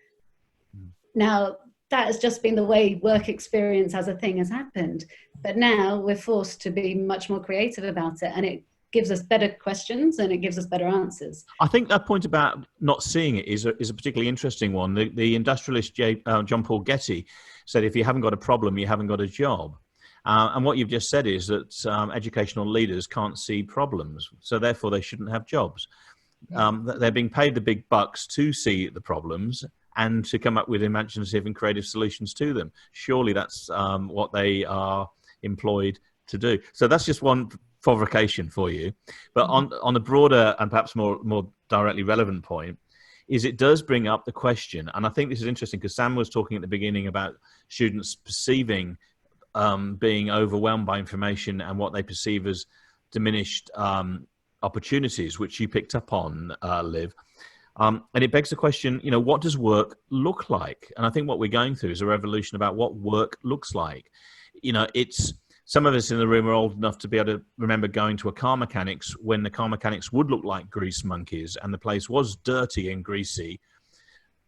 [SPEAKER 1] Now, that has just been the way work experience as a thing has happened. But now we're forced to be much more creative about it, and it gives us better questions and it gives us better answers.
[SPEAKER 3] I think that point about not seeing it is a particularly interesting one. The industrialist John Paul Getty said, if you haven't got a problem, you haven't got a job. And what you've just said is that educational leaders can't see problems, so therefore they shouldn't have jobs. They're being paid the big bucks to see the problems and to come up with imaginative and creative solutions to them. Surely that's what they are employed to do. So that's just one provocation for you. But on a broader and perhaps more directly relevant point, is it does bring up the question, and I think this is interesting because Sam was talking at the beginning about students perceiving being overwhelmed by information and what they perceive as diminished opportunities, which you picked up on, Liv. And it begs the question, you know, what does work look like? And I think what we're going through is a revolution about what work looks like. You know, some of us in the room are old enough to be able to remember going to a car mechanics when the car mechanics would look like grease monkeys and the place was dirty and greasy.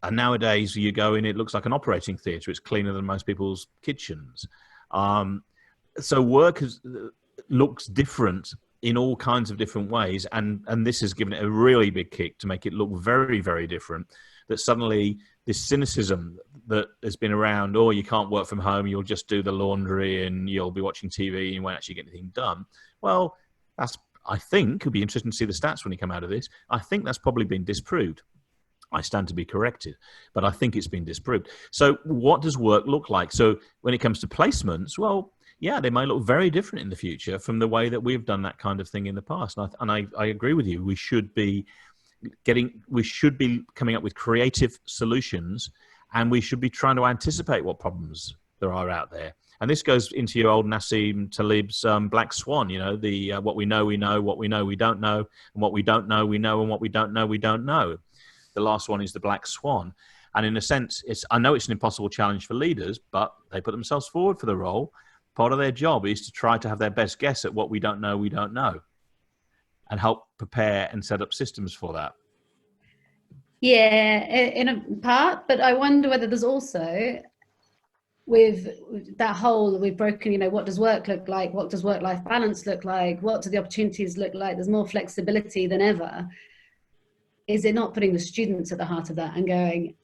[SPEAKER 3] And nowadays you go in, it looks like an operating theatre. It's cleaner than most people's kitchens. So work looks different in all kinds of different ways. And this has given it a really big kick to make it look very, very different. That suddenly this cynicism that has been around, oh, you can't work from home, you'll just do the laundry and you'll be watching TV and you won't actually get anything done. Well, I think, it'll be interesting to see the stats when you come out of this. I think that's probably been disproved. I stand to be corrected, but I think it's been disproved. So what does work look like? So when it comes to placements, well, yeah, they may look very different in the future from the way that we've done that kind of thing in the past. And I agree with you. We should be coming up with creative solutions, and we should be trying to anticipate what problems there are out there. And this goes into your old Nassim Taleb's Black Swan, you know, the what we know, what we know, we don't know, and what we don't know, we know, and what we don't know, we don't know. The last one is the Black Swan. And in a sense, I know it's an impossible challenge for leaders, but they put themselves forward for the role. Part of their job is to try to have their best guess at what we don't know, and help prepare and set up systems for that.
[SPEAKER 1] Yeah, in a part, but I wonder whether there's also, with that whole, we've broken, you know, what does work look like? What does work-life balance look like? What do the opportunities look like? There's more flexibility than ever. Is it not putting the students at the heart of that and going,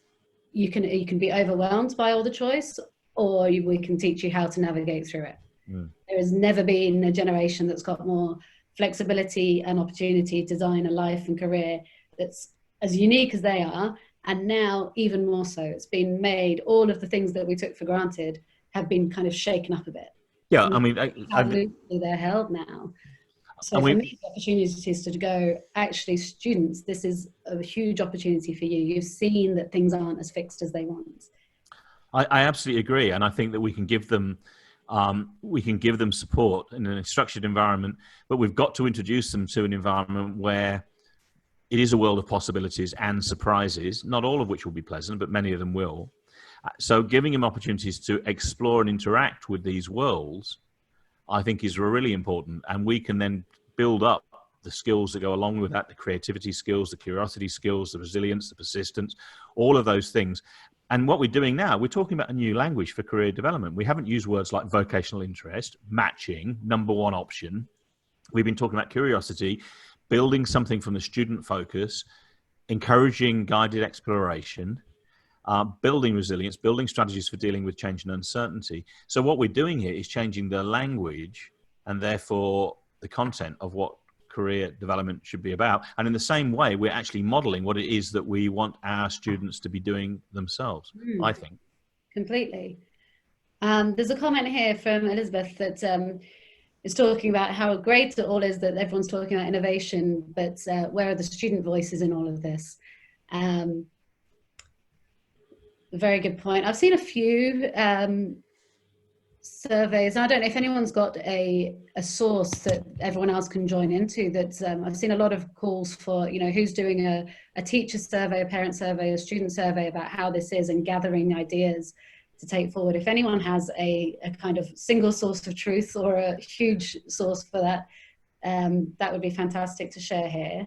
[SPEAKER 1] you can be overwhelmed by all the choice, or we can teach you how to navigate through it. There has never been a generation that's got more flexibility and opportunity to design a life and career that's as unique as they are, and now even more so. It's been made, all of the things that we took for granted have been kind of shaken up a bit.
[SPEAKER 3] Yeah, I mean,
[SPEAKER 1] how loosely they're held now. So for me, the opportunity is to go, actually, students, this is a huge opportunity for you. You've seen that things aren't as fixed as they want.
[SPEAKER 3] I absolutely agree, and I think that we can give them support in a structured environment, but we've got to introduce them to an environment where it is a world of possibilities and surprises, not all of which will be pleasant, but many of them will. So giving them opportunities to explore and interact with these worlds, I think, is really important. And we can then build up the skills that go along with that, the creativity skills, the curiosity skills, the resilience, the persistence, all of those things. And what we're doing now, we're talking about a new language for career development. We haven't used words like vocational interest, matching, number one option. We've been talking about curiosity, building something from the student focus, encouraging guided exploration, building resilience, building strategies for dealing with change and uncertainty. So what we're doing here is changing the language and therefore the content of what career development should be about. And in the same way, we're actually modeling what it is that we want our students to be doing themselves, I think. Completely.
[SPEAKER 1] There's a comment here from Elizabeth that is talking about how great it all is that everyone's talking about innovation, but where are the student voices in all of this? Very good point. I've seen a few surveys. I don't know if anyone's got a source that everyone else can join into. That I've seen a lot of calls for, you know, who's doing a teacher survey, a parent survey, a student survey about how this is, and gathering ideas to take forward. If anyone has a kind of single source of truth or a huge source for that, that would be fantastic to share here.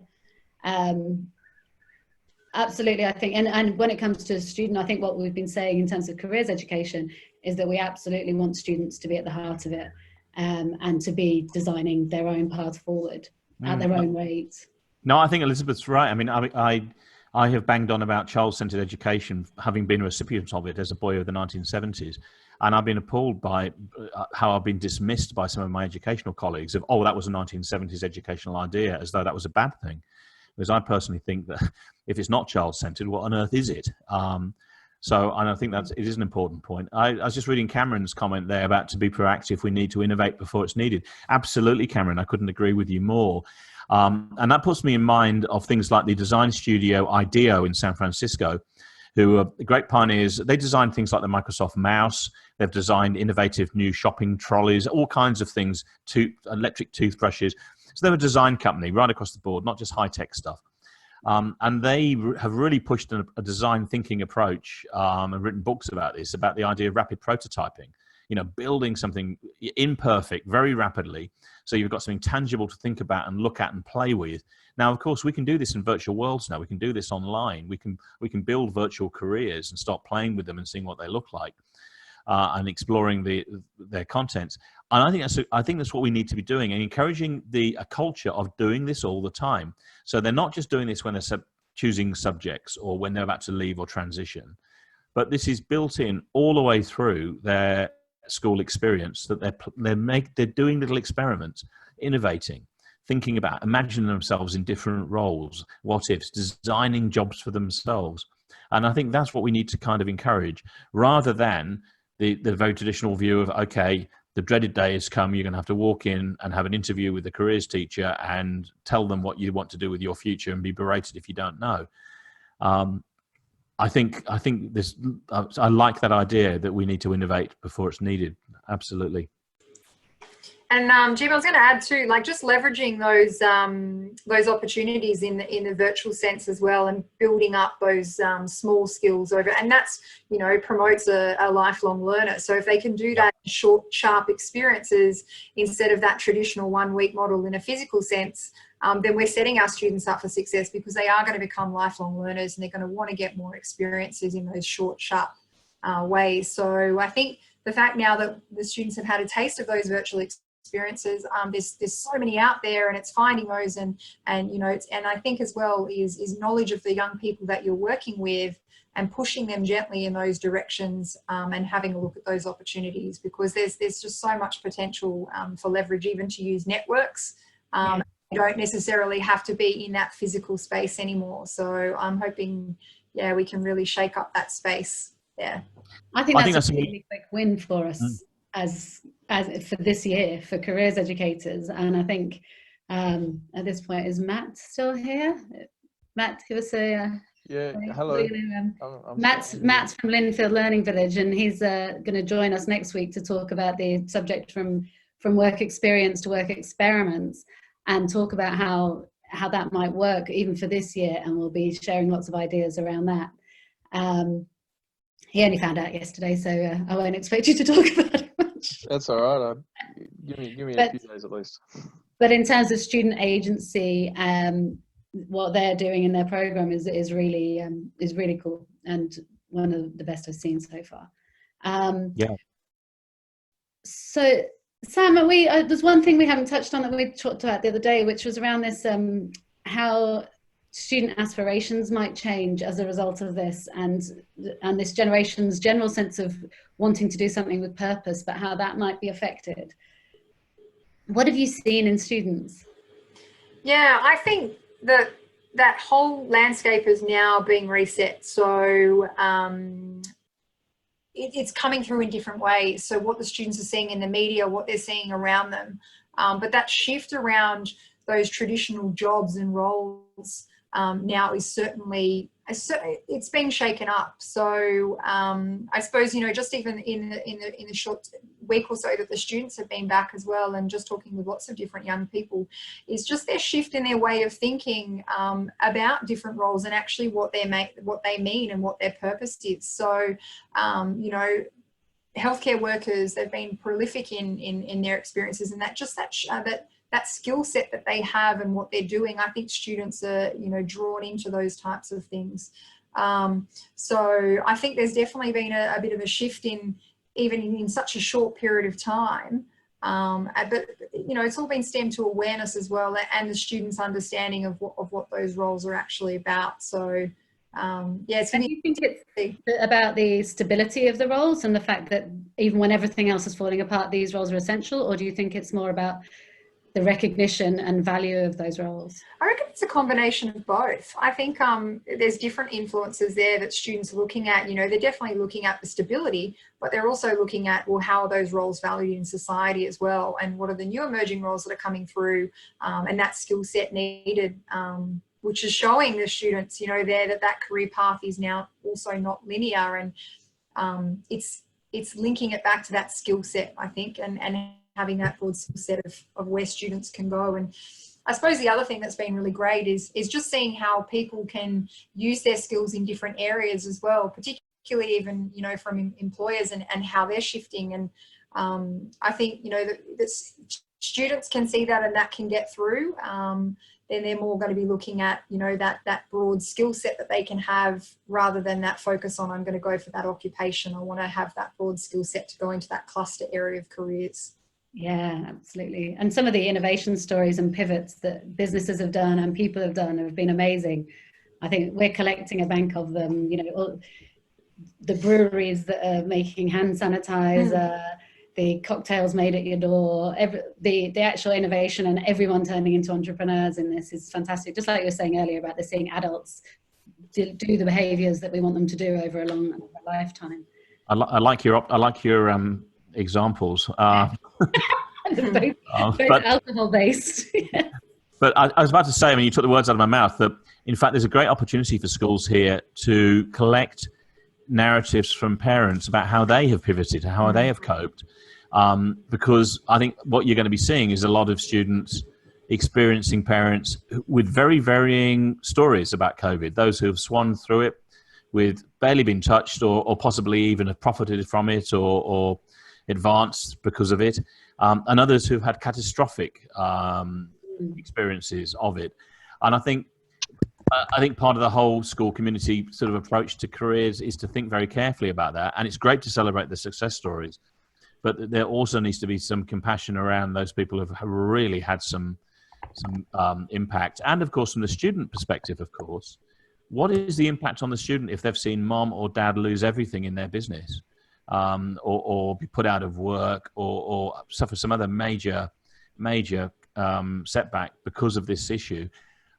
[SPEAKER 1] Absolutely, I think, and when it comes to student, I think what we've been saying in terms of careers education is that we absolutely want students to be at the heart of it, and to be designing their own path forward at their own rate.
[SPEAKER 3] No, I think Elizabeth's right. I mean, I have banged on about child-centered education, having been a recipient of it as a boy of the 1970s. And I've been appalled by how I've been dismissed by some of my educational colleagues of, oh, that was a 1970s educational idea, as though that was a bad thing. Because I personally think that if it's not child-centered, what on earth is it? So, and I think it is an important point. I was just reading Cameron's comment there about to be proactive, we need to innovate before it's needed. Absolutely, Cameron, I couldn't agree with you more. And that puts me in mind of things like the design studio IDEO in San Francisco, who are great pioneers. They designed things like the Microsoft mouse. They've designed innovative new shopping trolleys, all kinds of things, electric toothbrushes. So they're a design company right across the board, not just high-tech stuff. And they have really pushed a design thinking approach, and written books about this, about the idea of rapid prototyping. You know, building something imperfect very rapidly, so you've got something tangible to think about and look at and play with. Now, of course, we can do this in virtual worlds now. We can do this online. We can build virtual careers and start playing with them and seeing what they look like, and exploring their contents. And I think that's what we need to be doing, and encouraging a culture of doing this all the time. So they're not just doing this when they're choosing subjects or when they're about to leave or transition, but this is built in all the way through their school experience, that they're doing little experiments, innovating, thinking about, imagining themselves in different roles, what ifs, designing jobs for themselves. And I think that's what we need to kind of encourage, rather than the very traditional view of, okay, the dreaded day has come, you're going to have to walk in and have an interview with the careers teacher and tell them what you want to do with your future and be berated if you don't know. I think this. I like that idea that we need to innovate before it's needed. Absolutely.
[SPEAKER 2] And Jim, I was going to add too, like just leveraging those opportunities in the virtual sense as well, and building up those small skills over, and that's, you know, promotes a lifelong learner. So if they can do that in short, sharp experiences instead of that traditional 1 week model in a physical sense, then we're setting our students up for success, because they are going to become lifelong learners and they're going to want to get more experiences in those short, sharp ways. So I think the fact now that the students have had a taste of those virtual experiences, there's so many out there, and it's finding those and you know, and I think as well is knowledge of the young people that you're working with and pushing them gently in those directions, and having a look at those opportunities, because there's just so much potential for leverage, even to use networks. You don't necessarily have to be in that physical space anymore. So I'm hoping, we can really shake up that space. Yeah,
[SPEAKER 1] I think that's a really quick win for us as for this year for careers educators. And I think at this point, is Matt still here? Matt, give us a
[SPEAKER 5] hello.
[SPEAKER 1] Matt's from Linfield Learning Village, and he's going to join us next week to talk about the subject from work experience to work experiments, and talk about how that might work even for this year. And we'll be sharing lots of ideas around that. He only found out yesterday, so I won't expect you to talk about it much.
[SPEAKER 5] That's all right. Give me a few days at least.
[SPEAKER 1] But in terms of student agency, what they're doing in their program is really cool, and one of the best I've seen so far. So Sam, there's one thing we haven't touched on that we talked about the other day, which was around this how student aspirations might change as a result of this, and this generation's general sense of wanting to do something with purpose, but how that might be affected. What have you seen in students?
[SPEAKER 2] Yeah, I think that whole landscape is now being reset. So it's coming through in different ways. So what the students are seeing in the media, what they're seeing around them, but that shift around those traditional jobs and roles now is certainly, it's being shaken up. So I suppose, you know, just even in the short week or so that the students have been back as well, and just talking with lots of different young people, is just their shift in their way of thinking about different roles, and actually what they mean and what their purpose is. So you know, healthcare workers, they've been prolific in their experiences, and that skill set that they have and what they're doing, I think students are, you know, drawn into those types of things. So I think there's definitely been a bit of a shift even in such a short period of time. But, you know, it's all been stemmed to awareness as well, and the students' understanding of what those roles are actually about. So, it's
[SPEAKER 1] and do you think it's about the stability of the roles and the fact that even when everything else is falling apart, these roles are essential? Or do you think it's more about the recognition and value of those roles?
[SPEAKER 2] I reckon it's a combination of both. I think there's different influences there that students are looking at. You know, they're definitely looking at the stability, but they're also looking at, well, how are those roles valued in society as well, and what are the new emerging roles that are coming through, and that skill set needed, which is showing the students, you know, there that career path is now also not linear, and it's linking it back to that skill set, I think, and having that broad skill set of where students can go. And I suppose the other thing that's been really great is just seeing how people can use their skills in different areas as well, particularly even, you know, from employers and how they're shifting. And I think, you know, that students can see that, and that can get through. Then they're more going to be looking at, you know, that broad skill set that they can have, rather than that focus on, I'm going to go for that occupation. I want to have that broad skill set to go into that cluster area of careers.
[SPEAKER 1] Yeah, absolutely. And some of the innovation stories and pivots that businesses have done and people have done have been amazing. I think we're collecting a bank of them, you know, all the breweries that are making hand sanitizer, the cocktails made at your door, the actual innovation, and everyone turning into entrepreneurs in this is fantastic. Just like you were saying earlier about seeing adults do the behaviors that we want them to do over a lifetime.
[SPEAKER 3] I like your examples.
[SPEAKER 1] Both alcohol based.
[SPEAKER 3] But I was about to say, I mean, you took the words out of my mouth, that in fact there's a great opportunity for schools here to collect narratives from parents about how they have pivoted, how they have coped. Because I think what you're going to be seeing is a lot of students experiencing parents with very varying stories about COVID. Those who have swum through it with barely been touched, or possibly even have profited from it, or advanced because of it, and others who've had catastrophic experiences of it. And I think part of the whole school community sort of approach to careers is to think very carefully about that. And it's great to celebrate the success stories, but there also needs to be some compassion around those people who have really had some impact. And of course, from the student perspective, of course, what is the impact on the student if they've seen mom or dad lose everything in their business, or be put out of work, or suffer some other major setback because of this issue?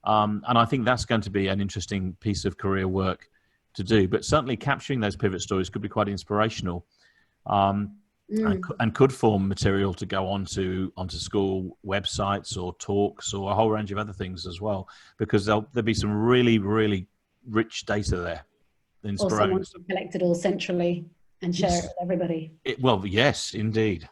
[SPEAKER 3] And I think that's going to be an interesting piece of career work to do. But certainly capturing those pivot stories could be quite inspirational, and could form material to go onto school websites or talks or a whole range of other things as well, because there'll be some really, really rich data there.
[SPEAKER 1] Or someone can collect it all centrally and share it with everybody.
[SPEAKER 3] Well, yes, indeed.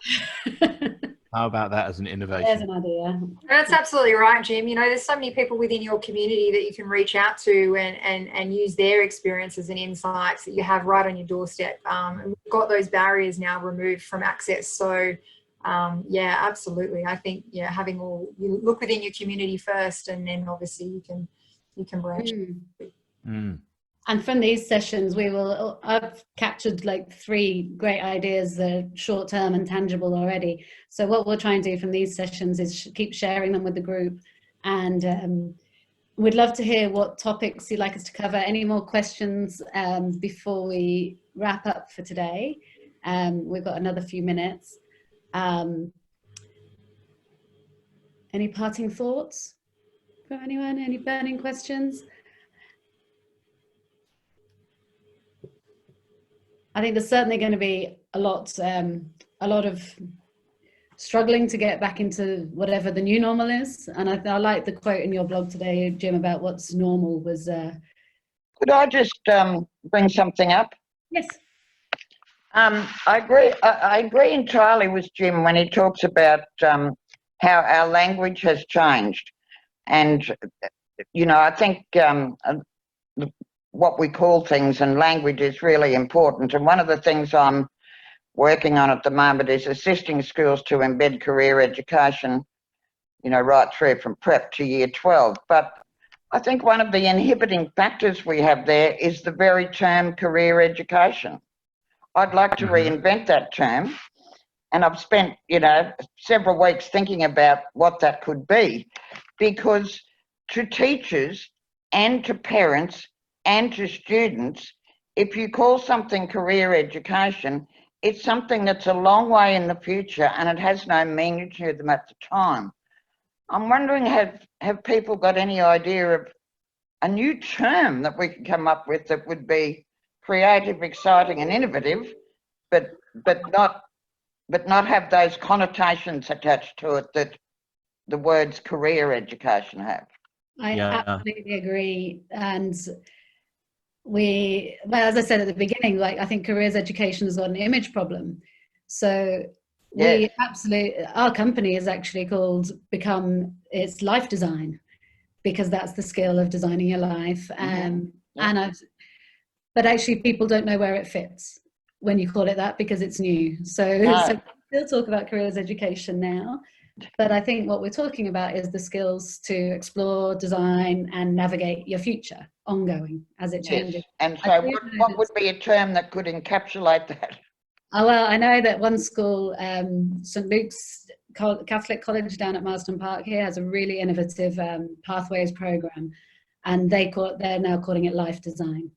[SPEAKER 3] How about that as an innovation?
[SPEAKER 1] There's an idea.
[SPEAKER 2] That's absolutely right, Jim. You know, there's so many people within your community that you can reach out to and use their experiences and insights that you have right on your doorstep. And we've got those barriers now removed from access. So, yeah, absolutely. I think, yeah, you look within your community first, and then obviously you can branch.
[SPEAKER 1] And from these sessions, I've captured like 3 great ideas that are short-term and tangible already. So what we'll try and do from these sessions is keep sharing them with the group. And we'd love to hear what topics you'd like us to cover. Any more questions before we wrap up for today? We've got another few minutes. Any parting thoughts from anyone? Any burning questions? I think there's certainly going to be a lot of struggling to get back into whatever the new normal is. And I like the quote in your blog today, Jim, about what's normal was...
[SPEAKER 6] Could I just bring something up?
[SPEAKER 1] Yes.
[SPEAKER 6] I agree entirely with Jim when he talks about how our language has changed. And, you know, I think what we call things and language is really important. And one of the things I'm working on at the moment is assisting schools to embed career education, you know, right through from prep to year 12. But I think one of the inhibiting factors we have there is the very term career education. I'd like to reinvent that term. And I've spent, you know, several weeks thinking about what that could be, because to teachers and to parents and to students, if you call something career education, it's something that's a long way in the future and it has no meaning to them at the time. I'm wondering, have people got any idea of a new term that we could come up with that would be creative, exciting and innovative, but not have those connotations attached to it that the words career education have?
[SPEAKER 1] I absolutely agree. And as I said at the beginning, like, I think careers education has got an image problem. So our company is actually called it's life design, because that's the skill of designing your life. But actually people don't know where it fits when you call it that, because it's new. So we still talk about careers education now. But I think what we're talking about is the skills to explore, design, and navigate your future ongoing as it changes.
[SPEAKER 6] And so what would be a term that could encapsulate that?
[SPEAKER 1] Oh, well, I know that one school, St. Luke's Catholic College down at Marsden Park here, has a really innovative pathways program, and they're now calling it life design.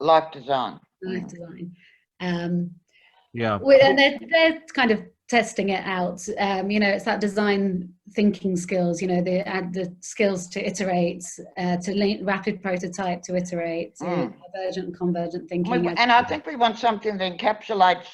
[SPEAKER 6] Life design.
[SPEAKER 1] Life design.
[SPEAKER 3] And
[SPEAKER 1] they're kind of testing it out. You know, it's that design thinking skills, you know, the skills to iterate, to rapid prototype, to iterate, to divergent and convergent thinking.
[SPEAKER 6] And I think we want something that encapsulates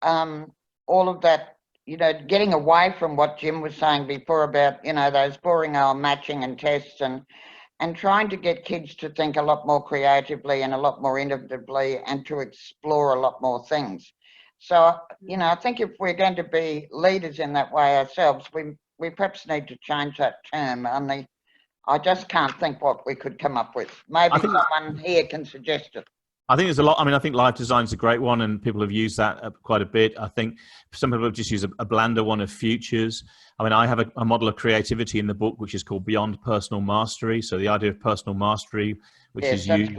[SPEAKER 6] all of that, you know, getting away from what Jim was saying before about, you know, those boring old matching and tests, and trying to get kids to think a lot more creatively and a lot more innovatively and to explore a lot more things. So, you know, I think if we're going to be leaders in that way ourselves, we perhaps need to change that term. I just can't think what we could come up with. Maybe someone here can suggest it.
[SPEAKER 3] I think there's a lot. I mean, I think live design is a great one, and people have used that quite a bit. I think some people have just used a blander one of futures. I mean, I have a model of creativity in the book, which is called Beyond Personal Mastery. So the idea of personal mastery, which is used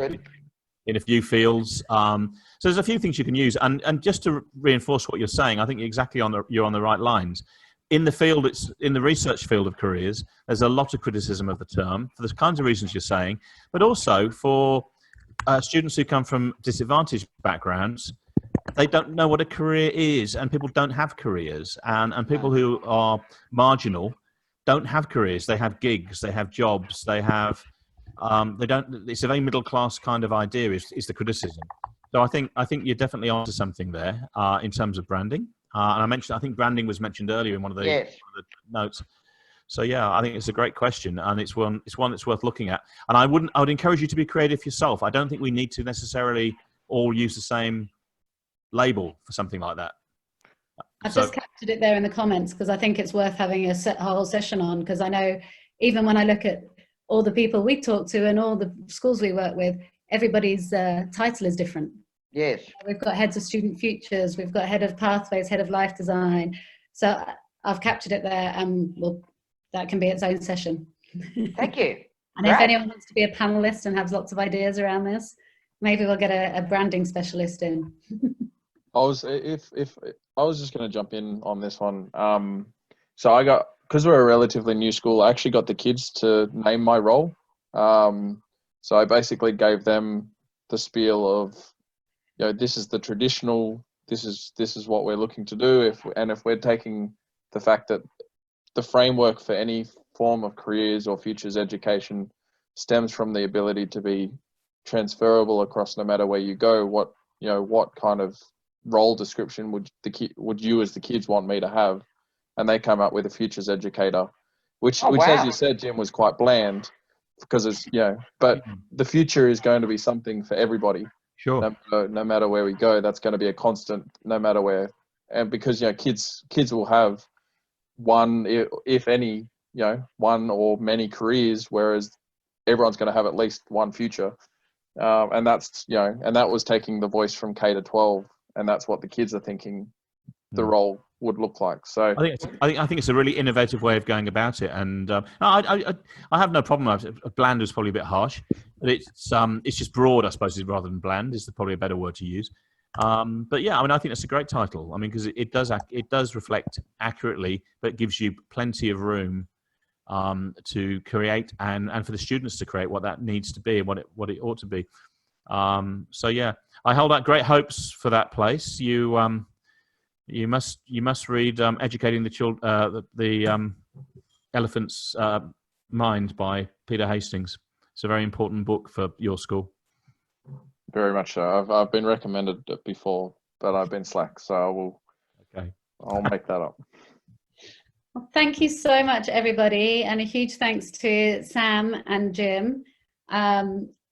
[SPEAKER 3] in a few fields. So there's a few things you can use. And just to reinforce what you're saying, I think you're on the right lines. In the field, in the research field of careers, there's a lot of criticism of the term for the kinds of reasons you're saying, but also for students who come from disadvantaged backgrounds. They don't know what a career is, and people don't have careers, and people who are marginal don't have careers. They have gigs, they have jobs, they have they don't. It's a very middle class kind of idea. Is the criticism? So I think you're definitely onto something there in terms of branding. And I think branding was mentioned earlier in one of the notes. So yeah, I think it's a great question, and it's one that's worth looking at. And I would encourage you to be creative yourself. I don't think we need to necessarily all use the same label for something like that.
[SPEAKER 1] I've just captured it there in the comments because I think it's worth having a whole session on, because I know even when I look at all the people we talk to and all the schools we work with, everybody's title is different.
[SPEAKER 6] Yes.
[SPEAKER 1] We've got heads of student futures, we've got head of pathways, head of life design. So I've captured it there, and that can be its own session.
[SPEAKER 6] Thank you.
[SPEAKER 1] And if anyone wants to be a panelist and has lots of ideas around this, maybe we'll get a branding specialist in.
[SPEAKER 5] I was just going to jump in on this one. So because we're a relatively new school, I actually got the kids to name my role. So I basically gave them the spiel of, you know, this is the traditional, this is what we're looking to do. If we're taking the fact that the framework for any form of careers or futures education stems from the ability to be transferable across no matter where you go, what kind of role description would you as the kids want me to have? And they come up with a futures educator, which as you said, Jim, was quite bland, because it's, you know, but the future is going to be something for everybody.
[SPEAKER 3] Sure.
[SPEAKER 5] No matter where we go, that's going to be a constant, no matter where. And because, you know, kids will have one, if any, you know, one or many careers, whereas everyone's going to have at least one future. And that's, you know, and that was taking the voice from K to 12, and that's what the kids are thinking the role would look like. So
[SPEAKER 3] I think it's a really innovative way of going about it, and I have no problem. Bland is probably a bit harsh, but it's just broad, I suppose, rather than bland is probably a better word to use. But yeah, I mean, I think that's a great title. I mean, because it does reflect accurately, but it gives you plenty of room to create and for the students to create what that needs to be and what it ought to be. So yeah, I hold out great hopes for that place. You must read Educating the Elephant's Mind by Peter Hastings. It's a very important book for your school.
[SPEAKER 5] Very much so. I've been recommended it before, but I've been slack, so I'll make that up.
[SPEAKER 1] Well, thank you so much, everybody, and a huge thanks to Sam and Jim.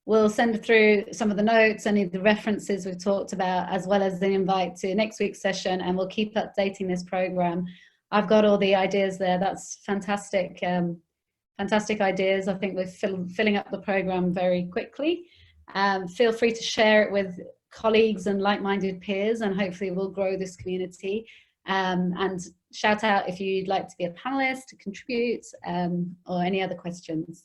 [SPEAKER 1] We'll send through some of the notes, any of the references we've talked about, as well as the invite to next week's session, and we'll keep updating this program. I've got all the ideas there. That's fantastic, fantastic ideas. I think we're filling up the program very quickly. Feel free to share it with colleagues and like-minded peers, and hopefully we'll grow this community. And shout out if you'd like to be a panelist, to contribute, or any other questions.